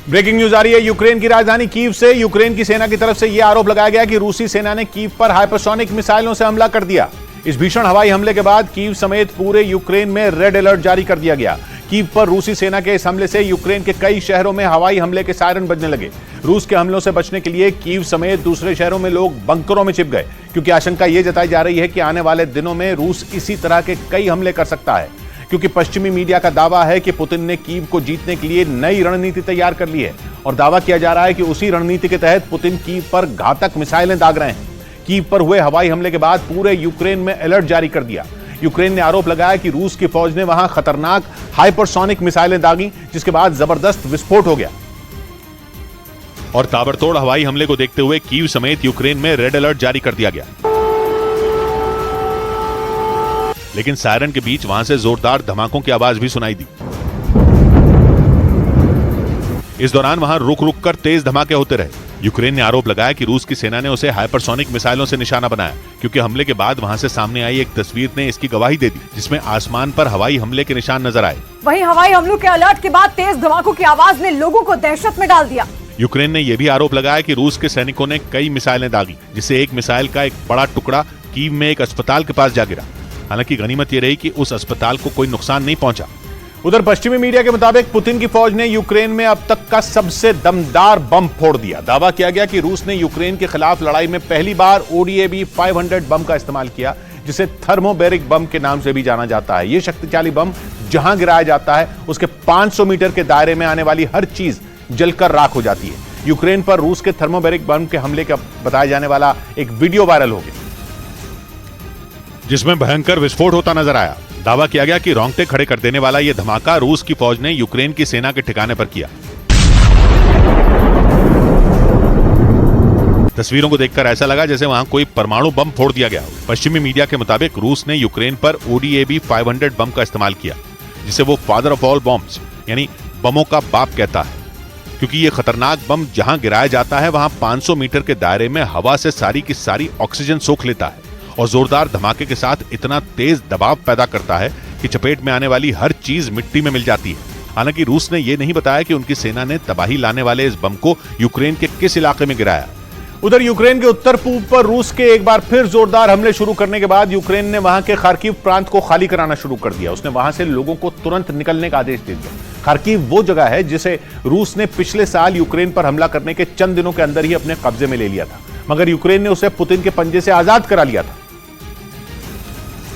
ब्रेकिंग न्यूज आ रही है यूक्रेन की राजधानी कीव से। यूक्रेन की सेना की तरफ से यह आरोप लगाया गया कि रूसी सेना ने कीव पर हाइपरसोनिक मिसाइलों से हमला कर दिया। इस भीषण हवाई हमले के बाद कीव समेत पूरे यूक्रेन में रेड अलर्ट जारी कर दिया गया। कीव पर रूसी सेना के इस हमले से यूक्रेन के कई शहरों में हवाई हमले के सायरन बजने लगे। रूस के हमलों से बचने के लिए कीव समेत दूसरे शहरों में लोग बंकरों में छिप गए, क्योंकि आशंका यह जताई जा रही है कि आने वाले दिनों में रूस इसी तरह के कई हमले कर सकता है, क्योंकि पश्चिमी मीडिया का दावा है कि पुतिन ने कीव को जीतने के लिए नई रणनीति तैयार कर ली है, और दावा किया जा रहा है कि उसी रणनीति के तहत पुतिन कीव पर घातक मिसाइलें दाग रहे हैं। कीव पर हुए हवाई हमले के बाद पूरे यूक्रेन में अलर्ट जारी कर दिया। यूक्रेन ने आरोप लगाया कि रूस की फौज ने वहां खतरनाक हाइपरसोनिक मिसाइलें दागी, जिसके बाद जबरदस्त विस्फोट हो गया। और ताबड़तोड़ हवाई हमले को देखते हुए कीव समेत यूक्रेन में रेड अलर्ट जारी कर दिया गया। लेकिन सायरन के बीच वहां से जोरदार धमाकों की आवाज भी सुनाई दी। इस दौरान वहां रुक रुक कर तेज धमाके होते रहे। यूक्रेन ने आरोप लगाया कि रूस की सेना ने उसे हाइपरसोनिक मिसाइलों से निशाना बनाया, क्योंकि हमले के बाद वहां से सामने आई एक तस्वीर ने इसकी गवाही दे दी, जिसमें आसमान पर हवाई हमले के निशान नजर आए। वहीं हवाई हमलों के अलर्ट के बाद तेज धमाकों की आवाज ने लोगों को दहशत में डाल दिया। यूक्रेन ने यह भी आरोप लगाया कि रूस के सैनिकों ने कई मिसाइलें दागी, जिससे एक मिसाइल का एक बड़ा टुकड़ा कीव में एक अस्पताल के पास जा गिरा। हालांकि गनीमत यह रही कि उस अस्पताल को कोई नुकसान नहीं पहुंचा। उधर पश्चिमी मीडिया के मुताबिक पुतिन की फौज ने यूक्रेन में अब तक का सबसे दमदार बम फोड़ दिया। दावा किया गया कि रूस ने यूक्रेन के खिलाफ लड़ाई में पहली बार ODAB 500 बम का इस्तेमाल किया, जिसे थर्मोबैरिक बम के नाम से भी जाना जाता है। यह शक्तिशाली बम जहां गिराया जाता है उसके 500 मीटर के दायरे में आने वाली हर चीज जलकर राख हो जाती है। यूक्रेन पर रूस के थर्मोबैरिक बम के हमले का बताया जाने वाला एक वीडियो वायरल हो गया, जिसमें भयंकर विस्फोट होता नजर आया। दावा किया गया कि रोंगटे खड़े कर देने वाला यह धमाका रूस की फौज ने यूक्रेन की सेना के ठिकाने पर किया। तस्वीरों को देखकर ऐसा लगा जैसे वहां कोई परमाणु बम फोड़ दिया गया हो। पश्चिमी मीडिया के मुताबिक रूस ने यूक्रेन पर ODAB 500 बम का इस्तेमाल किया, जिसे वो फादर ऑफ ऑल बॉम्ब्स यानी बमों का बाप कहता है, क्योंकि ये खतरनाक बम जहां गिराया जाता है वहां 500 मीटर के दायरे में हवा से सारी की सारी ऑक्सीजन सोख लेता है और जोरदार धमाके के साथ इतना तेज दबाव पैदा करता है कि चपेट में आने वाली हर चीज मिट्टी में मिल जाती है। हालांकि रूस ने यह नहीं बताया कि उनकी सेना ने तबाही लाने वाले इस बम को यूक्रेन के किस इलाके में गिराया। उधर यूक्रेन के उत्तर पूर्व पर रूस के एक बार फिर जोरदार हमले शुरू करने के बाद यूक्रेन ने वहां के खार्किव प्रांत को खाली कराना शुरू कर दिया। उसने वहां से लोगों को तुरंत निकलने का आदेश दे दिया। खार्किव वो जगह है जिसे रूस ने पिछले साल यूक्रेन पर हमला करने के चंद दिनों के अंदर ही अपने कब्जे में ले लिया था, मगर यूक्रेन ने उसे पुतिन के पंजे से आजाद करा लिया था।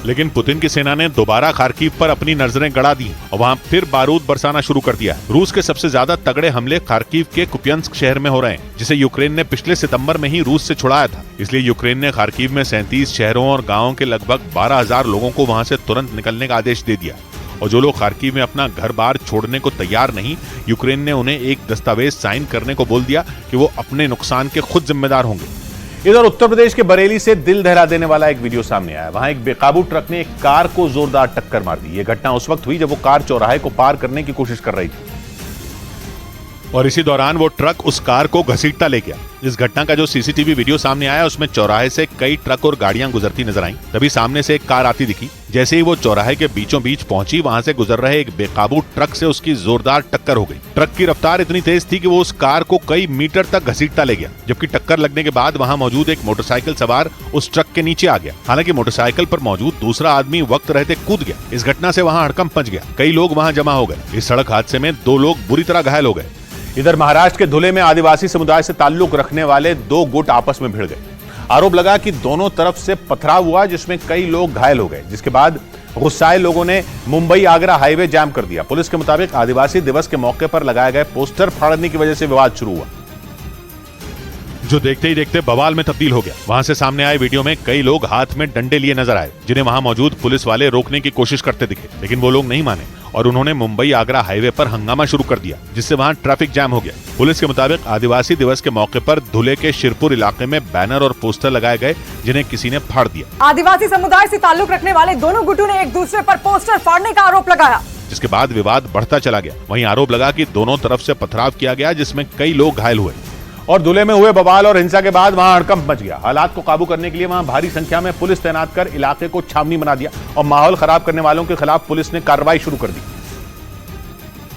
लेकिन पुतिन की सेना ने दोबारा खार्किव पर अपनी नजरें गड़ा दी और वहां फिर बारूद बरसाना शुरू कर दिया। रूस के सबसे ज्यादा तगड़े हमले खार्किव के कुपियांस्क शहर में हो रहे हैं, जिसे यूक्रेन ने पिछले सितंबर में ही रूस से छुड़ाया था। इसलिए यूक्रेन ने खार्किव में 37 शहरों और गांवों के लगभग 12,000 लोगों को वहां से तुरंत निकलने का आदेश दे दिया। और जो लोग खार्किव में अपना घर बार छोड़ने को तैयार नहीं, यूक्रेन ने उन्हें एक दस्तावेज साइन करने को बोल दिया कि वो अपने नुकसान के खुद जिम्मेदार होंगे। इधर उत्तर प्रदेश के बरेली से दिल दहला देने वाला एक वीडियो सामने आया। वहां एक बेकाबू ट्रक ने एक कार को जोरदार टक्कर मार दी। यह घटना उस वक्त हुई जब वो कार चौराहे को पार करने की कोशिश कर रही थी और इसी दौरान वो ट्रक उस कार को घसीटता ले गया। इस घटना का जो CCTV वीडियो सामने आया उसमें चौराहे से कई ट्रक और गाड़ियां गुजरती नजर आईं। तभी सामने से एक कार आती दिखी। जैसे ही वो चौराहे के बीचों बीच पहुंची, वहां से गुजर रहे एक बेकाबू ट्रक से उसकी जोरदार टक्कर हो गई। ट्रक की रफ्तार इतनी तेज थी कि वो उस कार को कई मीटर तक घसीटता ले गया, जबकि टक्कर लगने के बाद वहां मौजूद एक मोटरसाइकिल सवार उस ट्रक के नीचे आ गया। हालांकि मोटरसाइकिल पर मौजूद दूसरा आदमी वक्त रहते कूद गया। इस घटना से वहां हड़कंप मच गया। कई लोग वहां जमा हो गए। इस सड़क हादसे में 2 लोग बुरी तरह घायल हो गए। इधर महाराष्ट्र के धुले में आदिवासी समुदाय से ताल्लुक रखने वाले 2 गुट आपस में भिड़ गए। आरोप लगा कि दोनों तरफ से पथराव हुआ, जिसमें कई लोग घायल हो गए, जिसके बाद गुस्साए लोगों ने मुंबई आगरा हाईवे जाम कर दिया। पुलिस के मुताबिक आदिवासी दिवस के मौके पर लगाए गए पोस्टर फाड़ने की वजह से विवाद शुरू हुआ, जो देखते ही देखते बवाल में तब्दील हो गया। वहां से सामने आए वीडियो में कई लोग हाथ में डंडे लिए नजर आए, जिन्हें वहां मौजूद पुलिस वाले रोकने की कोशिश करते दिखे, लेकिन वो लोग नहीं माने और उन्होंने मुंबई आगरा हाईवे पर हंगामा शुरू कर दिया, जिससे वहां ट्रैफिक जाम हो गया। पुलिस के मुताबिक आदिवासी दिवस के मौके पर धुले के शिरपुर इलाके में बैनर और पोस्टर लगाए गए, जिन्हें किसी ने फाड़ दिया। आदिवासी समुदाय से ताल्लुक रखने वाले दोनों गुटों ने एक दूसरे पर पोस्टर फाड़ने का आरोप लगाया, जिसके बाद विवाद बढ़ता चला गया। वहीं आरोप लगा कि दोनों तरफ से पथराव किया गया, जिसमें कई लोग घायल हुए और धुले में हुए बवाल और हिंसा के बाद वहां हड़कंप मच गया। हालात को काबू करने के लिए वहां भारी संख्या में पुलिस तैनात कर इलाके को छावनी बना दिया और माहौल खराब करने वालों के खिलाफ पुलिस ने कार्रवाई शुरू कर दी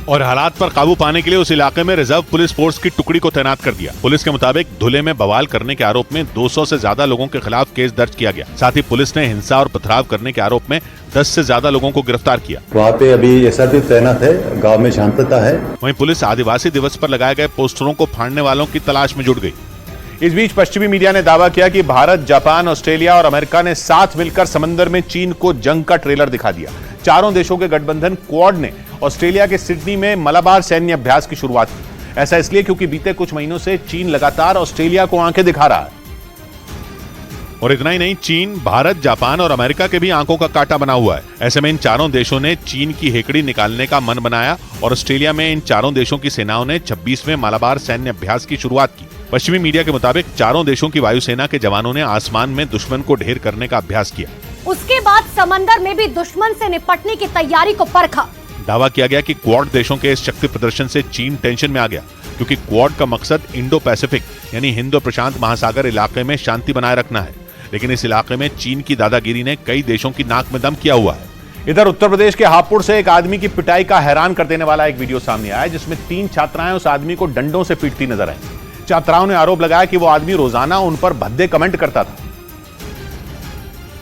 और हालात पर काबू पाने के लिए उस इलाके में रिजर्व पुलिस फोर्स की टुकड़ी को तैनात कर दिया। पुलिस के मुताबिक धुले में बवाल करने के आरोप में 200 से ज्यादा लोगों के खिलाफ केस दर्ज किया गया। साथ ही पुलिस ने हिंसा और पथराव करने के आरोप में 10 से ज्यादा लोगों को गिरफ्तार किया। वहाँ पे अभी SRP तैनात है, गांव में शांतता है। वहीं पुलिस आदिवासी दिवस पर लगाए गए पोस्टरों को फाड़ने वालों की तलाश में जुट गई। इस बीच पश्चिमी मीडिया ने दावा किया कि भारत, जापान, ऑस्ट्रेलिया और अमेरिका ने साथ मिलकर समंदर में चीन को जंग का ट्रेलर दिखा दिया। चारों देशों के गठबंधन क्वाड ने ऑस्ट्रेलिया के सिडनी में मलाबार सैन्य अभ्यास की शुरुआत की। ऐसा इसलिए क्योंकि बीते कुछ महीनों से चीन लगातार ऑस्ट्रेलिया को आंखें दिखा रहा है। और इतना ही नहीं, चीन, भारत, जापान और अमेरिका के भी आंखों का कांटा बना हुआ है। ऐसे में इन चारों देशों ने चीन की हेकड़ी निकालने का मन बनाया और ऑस्ट्रेलिया में इन चारों देशों की सेनाओं ने 26वें मलाबार सैन्य अभ्यास की शुरुआत की। पश्चिमी मीडिया के मुताबिक चारों देशों की वायुसेना के जवानों ने आसमान में दुश्मन को ढेर करने का अभ्यास किया। उसके बाद समंदर में भी दुश्मन से निपटने की तैयारी को परखा। दावा किया गया कि क्वाड देशों के इस शक्ति प्रदर्शन से चीन टेंशन में आ गया, क्योंकि क्वाड का मकसद इंडो पैसिफिक यानी हिंद प्रशांत महासागर इलाके में शांति बनाए रखना है। लेकिन इस इलाके में चीन की दादागिरी ने कई देशों की नाक में दम किया हुआ है। इधर उत्तर प्रदेश के हापुड़ से एक आदमी की पिटाई का हैरान कर देने वाला एक वीडियो सामने आया, जिसमें 3 छात्राएं उस आदमी को डंडों से पीटती नजर आई। छात्राओं ने आरोप लगाया कि वो आदमी रोजाना उन पर भद्दे कमेंट करता था।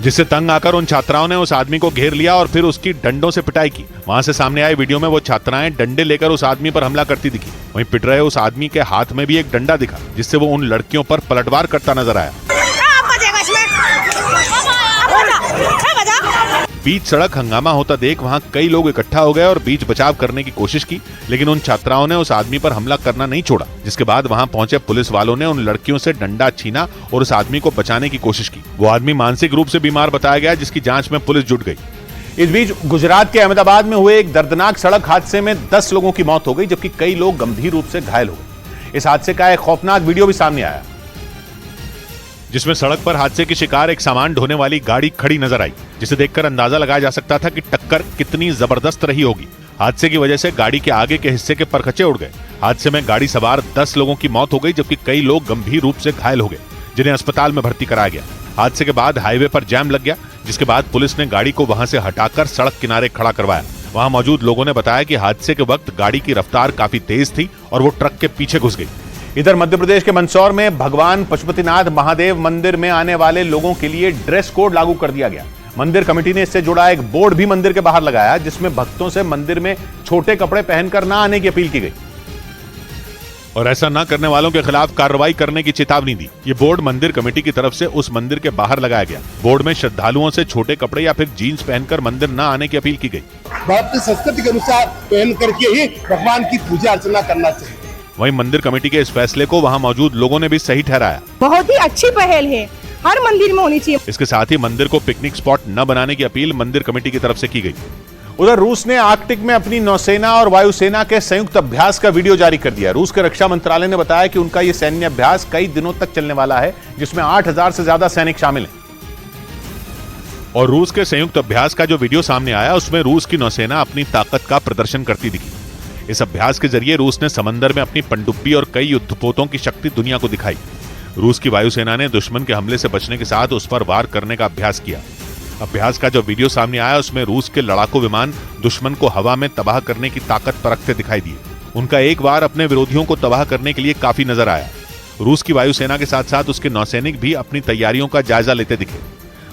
जिससे तंग आकर उन छात्राओं ने उस आदमी को घेर लिया और फिर उसकी डंडों से पिटाई की। वहां से सामने आए वीडियो में वो छात्राएं डंडे लेकर उस आदमी पर हमला करती दिखी। वहीं पिट रहे उस आदमी के हाथ में भी एक डंडा दिखा, जिससे वो उन लड़कियों पर पलटवार करता नजर आया। बीच सड़क हंगामा होता देख वहां कई लोग इकट्ठा हो गए और बीच बचाव करने की कोशिश की, लेकिन उन छात्राओं ने उस आदमी पर हमला करना नहीं छोड़ा। जिसके बाद वहां पहुंचे पुलिस वालों ने उन लड़कियों से डंडा छीना और उस आदमी को बचाने की कोशिश की। वो आदमी मानसिक रूप से बीमार बताया गया, जिसकी जांच में पुलिस जुट गई। इस बीच गुजरात के अहमदाबाद में हुए एक दर्दनाक सड़क हादसे में 10 लोगों की मौत हो गई, जबकि कई लोग गंभीर रूप से घायल हो गए। इस हादसे का एक खौफनाक वीडियो भी सामने आया, जिसमें सड़क पर हादसे की शिकार एक सामान ढोने वाली गाड़ी खड़ी नजर आई, जिसे देखकर अंदाजा लगाया जा सकता था कि टक्कर कितनी जबरदस्त रही होगी। हादसे की वजह से गाड़ी के आगे के हिस्से के परखचे उड़ गए। हादसे में गाड़ी सवार 10 लोगों की मौत हो गई, जबकि कई लोग गंभीर रूप से घायल हो गए, जिन्हें अस्पताल में भर्ती कराया गया। हादसे के बाद हाईवे पर जैम लग गया, जिसके बाद पुलिस ने गाड़ी को वहां से हटाकर सड़क किनारे खड़ा करवाया। वहां मौजूद लोगों ने बताया कि हादसे के वक्त गाड़ी की रफ्तार काफी तेज थी और वो ट्रक के पीछे घुस गई। इधर मध्य प्रदेश के मंदसौर में भगवान पशुपतिनाथ महादेव मंदिर में आने वाले लोगों के लिए ड्रेस कोड लागू कर दिया गया। मंदिर कमेटी ने इससे जुड़ा एक बोर्ड भी मंदिर के बाहर लगाया, जिसमें भक्तों से मंदिर में छोटे कपड़े पहनकर न आने की अपील की गई और ऐसा न करने वालों के खिलाफ कार्रवाई करने की चेतावनी दी। ये बोर्ड मंदिर कमेटी की तरफ से उस मंदिर के बाहर लगाया गया। बोर्ड में श्रद्धालुओं से छोटे कपड़े या फिर जीन्स पहनकर मंदिर न आने की अपील की गई। भारतीय संस्कृति के अनुसार पहन करके ही भगवान की पूजा अर्चना करना चाहिए। वहीं मंदिर कमेटी के इस फैसले को वहां मौजूद लोगों ने भी सही ठहराया। बहुत ही अच्छी पहल है, हर मंदिर में होनी चाहिए। इसके साथ ही मंदिर को पिकनिक स्पॉट न बनाने की अपील मंदिर कमेटी की तरफ से की गई। उधर रूस ने आर्कटिक में अपनी नौसेना और वायुसेना के संयुक्त अभ्यास का वीडियो जारी कर दिया। रूस के रक्षा मंत्रालय ने बताया कि उनका यह सैन्य अभ्यास कई दिनों तक चलने वाला है, जिसमें 8000 से ज्यादा सैनिक शामिल हैं। और रूस के संयुक्त अभ्यास का जो वीडियो सामने आया, उसमें रूस की नौसेना अपनी ताकत का प्रदर्शन करती दिखी। इस अभ्यास के जरिए रूस ने समंदर में अपनी पनडुब्बी और कई युद्धपोतों की शक्ति दुनिया को दिखाई। रूस की वायुसेना ने दुश्मन के हमले से बचने के साथ उस पर वार करने का अभ्यास किया। अभ्यास का जो वीडियो सामने आया, उसमें रूस के लड़ाकू विमान दुश्मन को हवा में तबाह करने की ताकत परखते दिखाई दिए। उनका एक वार अपने विरोधियों को तबाह करने के लिए काफी नजर आया। रूस की वायुसेना के साथ साथ उसके नौसैनिक भी अपनी तैयारियों का जायजा लेते दिखे।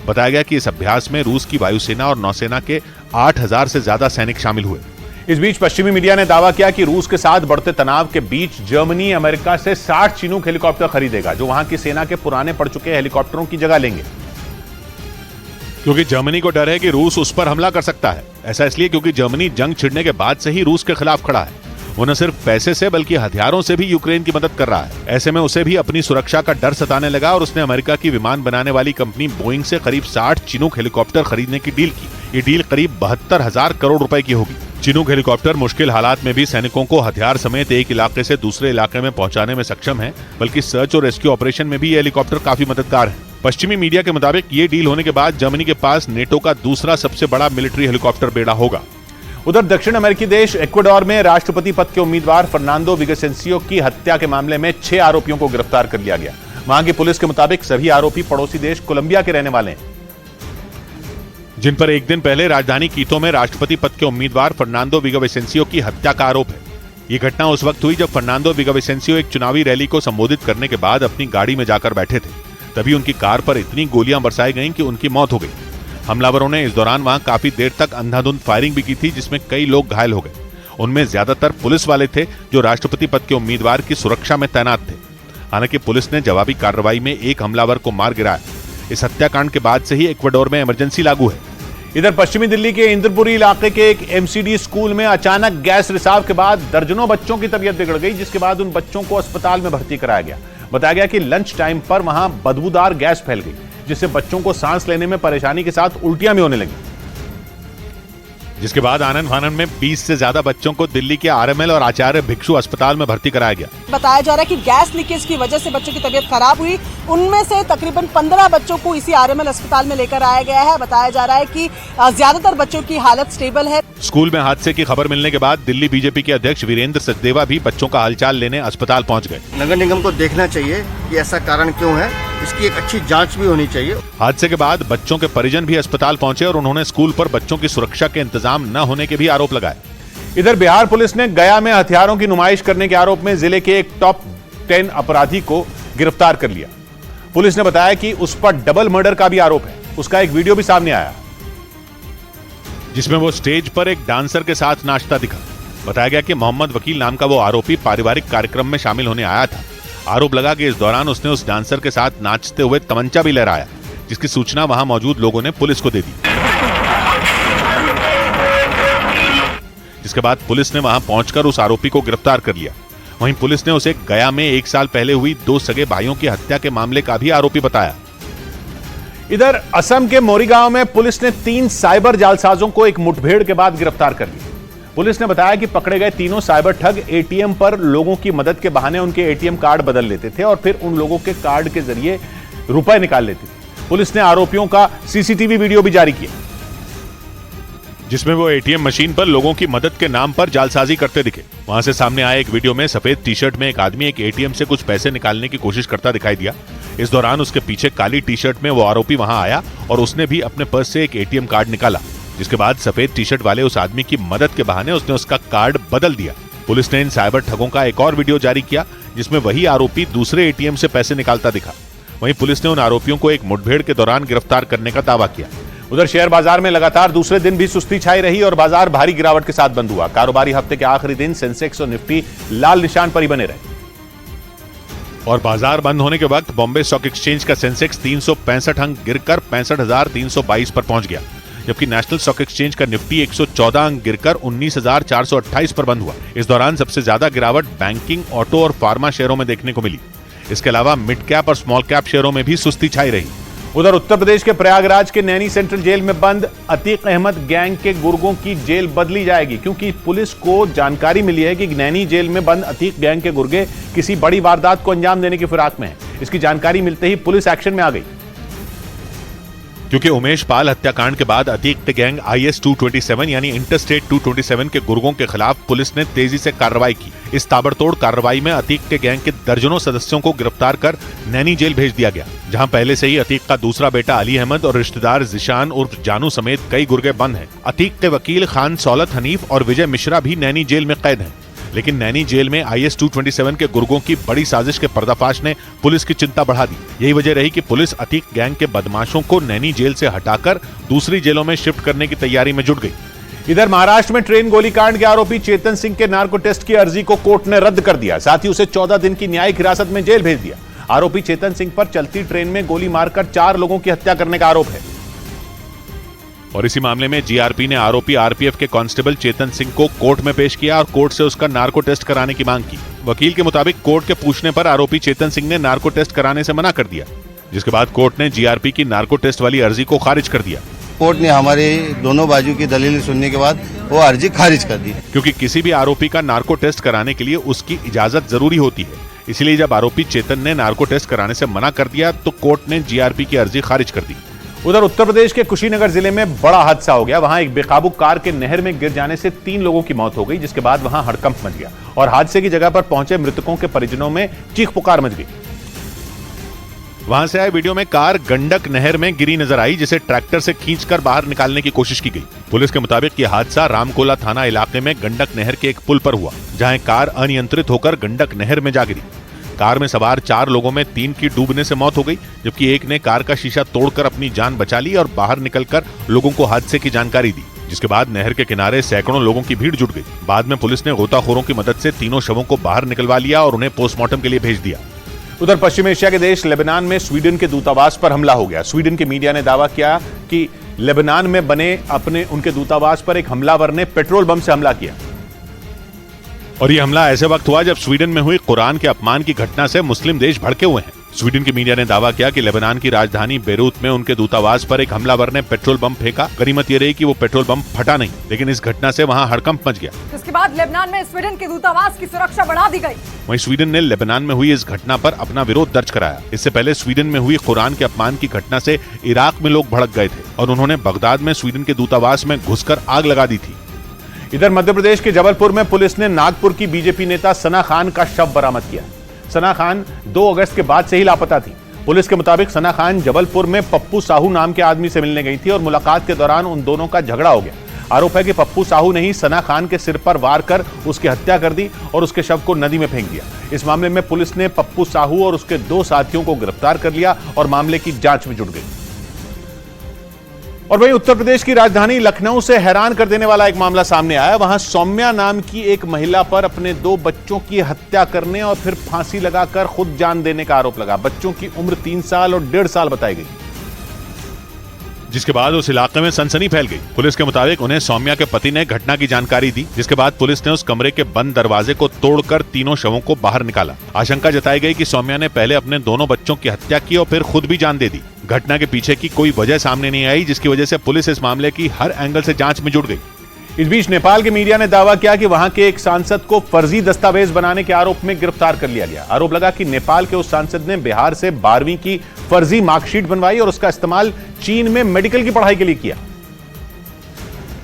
बताया गया कि इस अभ्यास में रूस की वायुसेना और नौसेना के 8000 से ज्यादा सैनिक शामिल हुए। इस बीच पश्चिमी मीडिया ने दावा किया कि रूस के साथ बढ़ते तनाव के बीच जर्मनी अमेरिका से 60 चिनूक हेलीकॉप्टर खरीदेगा, जो वहां की सेना के पुराने पड़ चुके हेलीकॉप्टरों की जगह लेंगे, क्योंकि जर्मनी को डर है कि रूस उस पर हमला कर सकता है। ऐसा इसलिए क्योंकि जर्मनी जंग छिड़ने के बाद से ही रूस के खिलाफ खड़ा है। वो न सिर्फ पैसे से बल्कि हथियारों से भी यूक्रेन की मदद कर रहा है। ऐसे में उसे भी अपनी सुरक्षा का डर सताने लगा और उसने अमेरिका की विमान बनाने वाली कंपनी बोइंग से करीब 60 चिनूक हेलीकॉप्टर खरीदने की डील की। ये डील करीब 72,000 करोड़ रुपए की होगी। चिनूक हेलीकॉप्टर मुश्किल हालात में भी सैनिकों को हथियार समेत एक इलाके से दूसरे इलाके में पहुंचाने में सक्षम है, बल्कि सर्च और रेस्क्यू ऑपरेशन में भी ये हेलीकॉप्टर काफी मददगार है। पश्चिमी मीडिया के मुताबिक ये डील होने के बाद जर्मनी के पास नेटो का दूसरा सबसे बड़ा मिलिट्री हेलीकॉप्टर बेड़ा होगा। उधर दक्षिण अमेरिकी देश इक्वाडोर में राष्ट्रपति पद के उम्मीदवार फर्नांडो विगसेंसियो की हत्या के मामले में 6 आरोपियों को गिरफ्तार कर लिया गया। वहां की पुलिस के मुताबिक सभी आरोपी पड़ोसी देश कोलंबिया के रहने वाले हैं, जिन पर एक दिन पहले राजधानी कीतो में राष्ट्रपति पद के उम्मीदवार फर्नांडो विगसेंसियो की हत्या का आरोप है। ये घटना उस वक्त हुई जब फर्नांडो विगसेंसियो एक चुनावी रैली को संबोधित करने के बाद अपनी गाड़ी में जाकर बैठे थे। तभी उनकी कार पर इतनी गोलियां बरसाई गईं कि उनकी मौत हो गई। हमलावरों ने इस दौरान वहां काफी देर तक अंधाधुंध फायरिंग भी की थी, जिसमें कई लोग घायल हो गए। उनमें ज्यादातर पुलिस वाले थे जो राष्ट्रपति पद के उम्मीदवार की सुरक्षा में तैनात थे। हालांकि पुलिस ने जवाबी कार्रवाई में एक हमलावर को मार गिराया। इस हत्याकांड के बाद से ही इक्वाडोर में इमरजेंसी लागू है। इधर पश्चिमी दिल्ली के इंद्रपुरी इलाके के एक एमसीडी स्कूल में अचानक गैस रिसाव के बाद दर्जनों बच्चों की तबीयत बिगड़ गई, जिसके बाद उन बच्चों को अस्पताल में भर्ती कराया गया। बताया गया कि लंच टाइम पर वहां बदबूदार गैस फैल गई, जिससे बच्चों को सांस लेने में परेशानी के साथ उल्टियां भी होने लगी, जिसके बाद आनंद फानन में 20 से ज्यादा बच्चों को दिल्ली के आरएमएल और आचार्य भिक्षु अस्पताल में भर्ती कराया गया। बताया जा रहा है कि गैस लीकेज की वजह से बच्चों की तबीयत खराब हुई। उनमें से तकरीबन 15 बच्चों को इसी आरएमएल अस्पताल में लेकर आया गया है। बताया जा रहा है कि ज्यादातर बच्चों की हालत स्टेबल है। स्कूल में हादसे की खबर मिलने के बाद दिल्ली बीजेपी के अध्यक्ष वीरेंद्र सचदेवा भी बच्चों का हालचाल लेने अस्पताल पहुंच गए। नगर निगम को देखना चाहिए कि ऐसा कारण क्यों है, इसकी एक अच्छी जांच भी होनी चाहिए। हादसे के बाद बच्चों के परिजन भी अस्पताल पहुंचे और उन्होंने स्कूल पर बच्चों की सुरक्षा के इंतजाम न होने के भी आरोप लगाए। इधर बिहार पुलिस ने गया में हथियारों की नुमाइश करने के आरोप में जिले के एक टॉप 10 अपराधी को गिरफ्तार कर लिया। पुलिस ने बताया कि उस पर डबल मर्डर का भी आरोप है। उसका एक वीडियो भी सामने आया जिसमें वो स्टेज पर एक डांसर के साथ नाचता दिखा। बताया गया कि मोहम्मद वकील नाम का वो आरोपी पारिवारिक कार्यक्रम में शामिल होने आया था। आरोप लगा कि इस दौरान उसने उस डांसर के साथ नाचते हुए तमंचा भी लहराया, जिसकी सूचना वहां मौजूद लोगों ने पुलिस को दे दी। जिसके बाद पुलिस ने वहां पहुंचकर उस आरोपी को गिरफ्तार कर लिया। वहीं पुलिस ने उसे गया में 1 साल पहले हुई 2 सगे भाइयों की हत्या के मामले का भी आरोपी बताया। इधर असम के मोरीगांव में पुलिस ने 3 साइबर जालसाजों को एक मुठभेड़ के बाद गिरफ्तार कर लिया। पुलिस ने बताया कि पकड़े गए तीनों साइबर ठग एटीएम पर लोगों की मदद के बहाने उनके एटीएम कार्ड बदल लेते थे और फिर उन लोगों के कार्ड के जरिए रुपए निकाल लेते थे। पुलिस ने आरोपियों का सीसीटीवी वीडियो भी जारी किया, जिसमें वो एटीएम मशीन पर लोगों की मदद के नाम पर जालसाजी करते दिखे। वहां से सामने आए एक वीडियो में सफेद टी शर्ट में एक आदमी एक एटीएम से कुछ पैसे निकालने की कोशिश करता दिखाई दिया। इस दौरान उसके पीछे काली टी शर्ट में वो आरोपी वहां आया और उसने भी अपने पर्स से एक एटीएम कार्ड निकाला, जिसके बाद सफेद टी शर्ट वाले उस आदमी की मदद के बहाने उसने उसका कार्ड बदल दिया। पुलिस ने इन साइबर ठगों का एक और वीडियो जारी किया, जिसमें वही आरोपी दूसरे एटीएम से पैसे निकालता दिखा। वहीं पुलिस ने उन आरोपियों को एक मुठभेड़ के दौरान गिरफ्तार करने का दावा किया। उधर शेयर बाजार में लगातार दूसरे दिन भी सुस्ती छाई रही और बाजार भारी गिरावट के साथ बंद हुआ। कारोबारी हफ्ते के आखिरी दिन सेंसेक्स और निफ्टी लाल निशान पर ही बने रहे और बाजार बंद होने के वक्त बॉम्बे स्टॉक एक्सचेंज का सेंसेक्स 365 अंक गिरकर 65,322 पर पहुंच गया, जबकि नेशनल स्टॉक एक्सचेंज का निफ्टी 114 अंक गिरकर 19,428 पर बंद हुआ। इस दौरान सबसे ज्यादा गिरावट बैंकिंग, ऑटो और फार्मा शेयरों में देखने को मिली। इसके अलावा मिड कैप और स्मॉल कैप शेयरों में भी सुस्ती छाई रही। उधर उत्तर प्रदेश के प्रयागराज के नैनी सेंट्रल जेल में बंद अतीक अहमद गैंग के गुर्गों की जेल बदली जाएगी, क्योंकि पुलिस को जानकारी मिली है कि नैनी जेल में बंद अतीक गैंग के गुर्गे किसी बड़ी वारदात को अंजाम देने की फिराक में है। इसकी जानकारी मिलते ही पुलिस एक्शन में आ गई, क्योंकि उमेश पाल हत्याकांड के बाद अतीक द गैंग IS 227 यानी इंटरस्टेट 227 के गुर्गों के खिलाफ पुलिस ने तेजी से कार्रवाई की। इस ताबड़तोड़ कार्रवाई में अतीक के गैंग के दर्जनों सदस्यों को गिरफ्तार कर नैनी जेल भेज दिया गया, जहां पहले से ही अतीक का दूसरा बेटा अली अहमद और रिश्तेदार जिशान उर्फ जानू समेत कई गुर्गे बंद हैं। अतीक के वकील खान सौलत हनीफ और विजय मिश्रा भी नैनी जेल में कैद हैं। लेकिन नैनी जेल में IS 227 के गुर्गों की बड़ी साजिश के पर्दाफाश ने पुलिस की चिंता बढ़ा दी। यही वजह रही कि पुलिस अतीक गैंग के बदमाशों को नैनी जेल से हटाकर दूसरी जेलों में शिफ्ट करने की तैयारी में जुट गई। इधर महाराष्ट्र में ट्रेन गोलीकांड के आरोपी चेतन सिंह के नार्को टेस्ट की अर्जी को कोर्ट ने रद्द कर दिया, साथ ही उसे 14 दिन की न्यायिक हिरासत में जेल भेज दिया। आरोपी चेतन सिंह पर चलती ट्रेन में गोली मारकर 4 लोगों की हत्या करने का आरोप है और इसी मामले में जीआरपी ने आरोपी आरपीएफ के कांस्टेबल चेतन सिंह को कोर्ट में पेश किया और कोर्ट से उसका नार्को टेस्ट कराने की मांग की। वकील के मुताबिक कोर्ट के पूछने पर आरोपी चेतन सिंह ने नार्को टेस्ट कराने से मना कर दिया, जिसके बाद कोर्ट ने जीआरपी की नार्को टेस्ट वाली अर्जी को खारिज कर दिया। कोर्ट ने हमारे दोनों बाजू की दलील सुनने के बाद वो अर्जी खारिज कर दी, क्योंकि किसी भी आरोपी का नार्को टेस्ट कराने के लिए उसकी इजाजत जरूरी होती है। इसलिए जब आरोपी चेतन ने नार्को टेस्ट कराने से मना कर दिया तो कोर्ट ने जीआरपी की अर्जी खारिज कर दी। उधर उत्तर प्रदेश के कुशीनगर जिले में बड़ा हादसा हो गया। वहां एक बेकाबू कार के नहर में गिर जाने से 3 लोगों की मौत हो गई, जिसके बाद वहां हड़कंप मच गया और हादसे की जगह पर पहुंचे मृतकों के परिजनों में चीख पुकार मच गई। वहां से आए वीडियो में कार गंडक नहर में गिरी नजर आई, जिसे ट्रैक्टर से खींचकर बाहर निकालने की कोशिश की गई। पुलिस के मुताबिक यह हादसा रामकोला थाना इलाके में गंडक नहर के एक पुल पर हुआ, जहां कार अनियंत्रित होकर गंडक नहर में जा गिरी। कार में सवार 4 लोगों में 3 की डूबने से मौत हो गई, जबकि एक ने कार का शीशा तोड़कर अपनी जान बचा ली और बाहर निकलकर लोगों को हादसे की जानकारी दी, जिसके बाद नहर के किनारे सैकड़ों लोगों की भीड़ जुट गई। बाद में पुलिस ने गोताखोरों की मदद से तीनों शवों को बाहर निकलवा लिया और उन्हें पोस्टमार्टम के लिए भेज दिया। उधर पश्चिम एशिया के देश लेबनान में स्वीडन के दूतावास पर हमला हो गया। स्वीडन के मीडिया ने दावा किया कि लेबनान में बने उनके दूतावास पर एक हमलावर ने पेट्रोल बम से हमला किया और यह हमला ऐसे वक्त हुआ जब स्वीडन में हुई कुरान के अपमान की घटना से मुस्लिम देश भड़के हुए हैं। स्वीडन की मीडिया ने दावा किया कि लेबनान की राजधानी बेरूत में उनके दूतावास पर एक हमलावर ने पेट्रोल बम फेंका। गनीमत यह रही कि वो पेट्रोल बम फटा नहीं, लेकिन इस घटना से वहां हड़कंप मच गया। इसके बाद लेबनान में स्वीडन के दूतावास की सुरक्षा बढ़ा दी गई। वहीं स्वीडन ने लेबनान में हुई इस घटना पर अपना विरोध दर्ज कराया। इससे पहले स्वीडन में हुई कुरान के अपमान की घटना से इराक में लोग भड़क गए थे और उन्होंने बगदाद में स्वीडन के दूतावास में घुसकर आग लगा दी थी। इधर मध्य प्रदेश के जबलपुर में पुलिस ने नागपुर की बीजेपी नेता सना खान का शव बरामद किया। सना खान 2 अगस्त के बाद से ही लापता थी। पुलिस के मुताबिक सना खान जबलपुर में पप्पू साहू नाम के आदमी से मिलने गई थी और मुलाकात के दौरान उन दोनों का झगड़ा हो गया। आरोप है कि पप्पू साहू ने ही सना खान के सिर पर वार कर उसकी हत्या कर दी और उसके शव को नदी में फेंक दिया। इस मामले में पुलिस ने पप्पू साहू और उसके 2 साथियों को गिरफ्तार कर लिया और मामले की जांच में जुट गई। और वहीं उत्तर प्रदेश की राजधानी लखनऊ से हैरान कर देने वाला एक मामला सामने आया। वहां सौम्या नाम की एक महिला पर अपने 2 बच्चों की हत्या करने और फिर फांसी लगाकर खुद जान देने का आरोप लगा। बच्चों की उम्र 3 साल और 1.5 साल बताई गई, जिसके बाद उस इलाके में सनसनी फैल गई। पुलिस के मुताबिक उन्हें सौम्या के पति ने घटना की जानकारी दी, जिसके बाद पुलिस ने उस कमरे के बंद दरवाजे को तोड़कर तीनों शवों को बाहर निकाला। आशंका जताई गई कि सौम्या ने पहले अपने दोनों बच्चों की हत्या की और फिर खुद भी जान दे दी। घटना के पीछे की कोई वजह सामने नहीं आई, जिसकी वजह से पुलिस इस मामले की हर एंगल से जांच में जुट गई। इस बीच नेपाल के मीडिया ने दावा किया कि वहां के एक सांसद को फर्जी दस्तावेज बनाने के आरोप में गिरफ्तार कर लिया गया। आरोप लगा कि नेपाल के उस सांसद ने बिहार से 12वीं की फर्जी मार्कशीट बनवाई और उसका इस्तेमाल चीन में मेडिकल की पढ़ाई के लिए किया।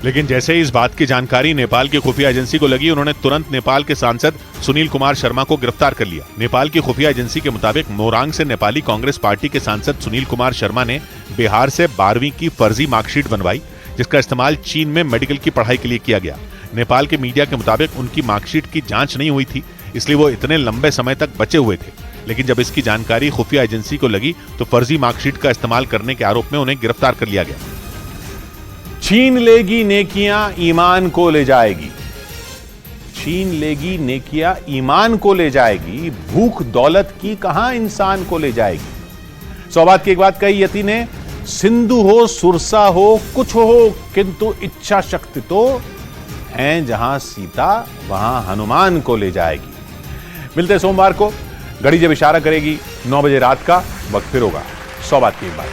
लेकिन जैसे ही इस बात की जानकारी नेपाल की खुफिया एजेंसी को लगी, उन्होंने तुरंत नेपाल के सांसद सुनील कुमार शर्मा को गिरफ्तार कर लिया। नेपाल की खुफिया एजेंसी के मुताबिक मोरांग से नेपाली कांग्रेस पार्टी के सांसद सुनील कुमार शर्मा ने बिहार से 12वीं की फर्जी मार्कशीट बनवाई, जिसका इस्तेमाल चीन में मेडिकल की पढ़ाई के लिए किया गया। नेपाल के मीडिया के मुताबिक उनकी मार्कशीट की जांच नहीं हुई थी, इसलिए वो इतने लंबे समय तक बचे हुए थे। लेकिन जब इसकी जानकारी खुफिया एजेंसी को लगी तो फर्जी मार्कशीट का इस्तेमाल करने के आरोप में उन्हें गिरफ्तार कर लिया गया। छीन लेगी नेकियां ईमान को ले जाएगी, छीन लेगी नेकियां ईमान को ले जाएगी, भूख दौलत की कहां इंसान को ले जाएगी। सौबात की एक बात कही यति ने, सिंधु हो सुरसा हो कुछ हो, किंतु इच्छा शक्ति तो है जहां सीता वहां हनुमान को ले जाएगी। मिलते सोमवार को, घड़ी जब इशारा करेगी 9 बजे रात का, वक्त फिर होगा सौबात की एक बात।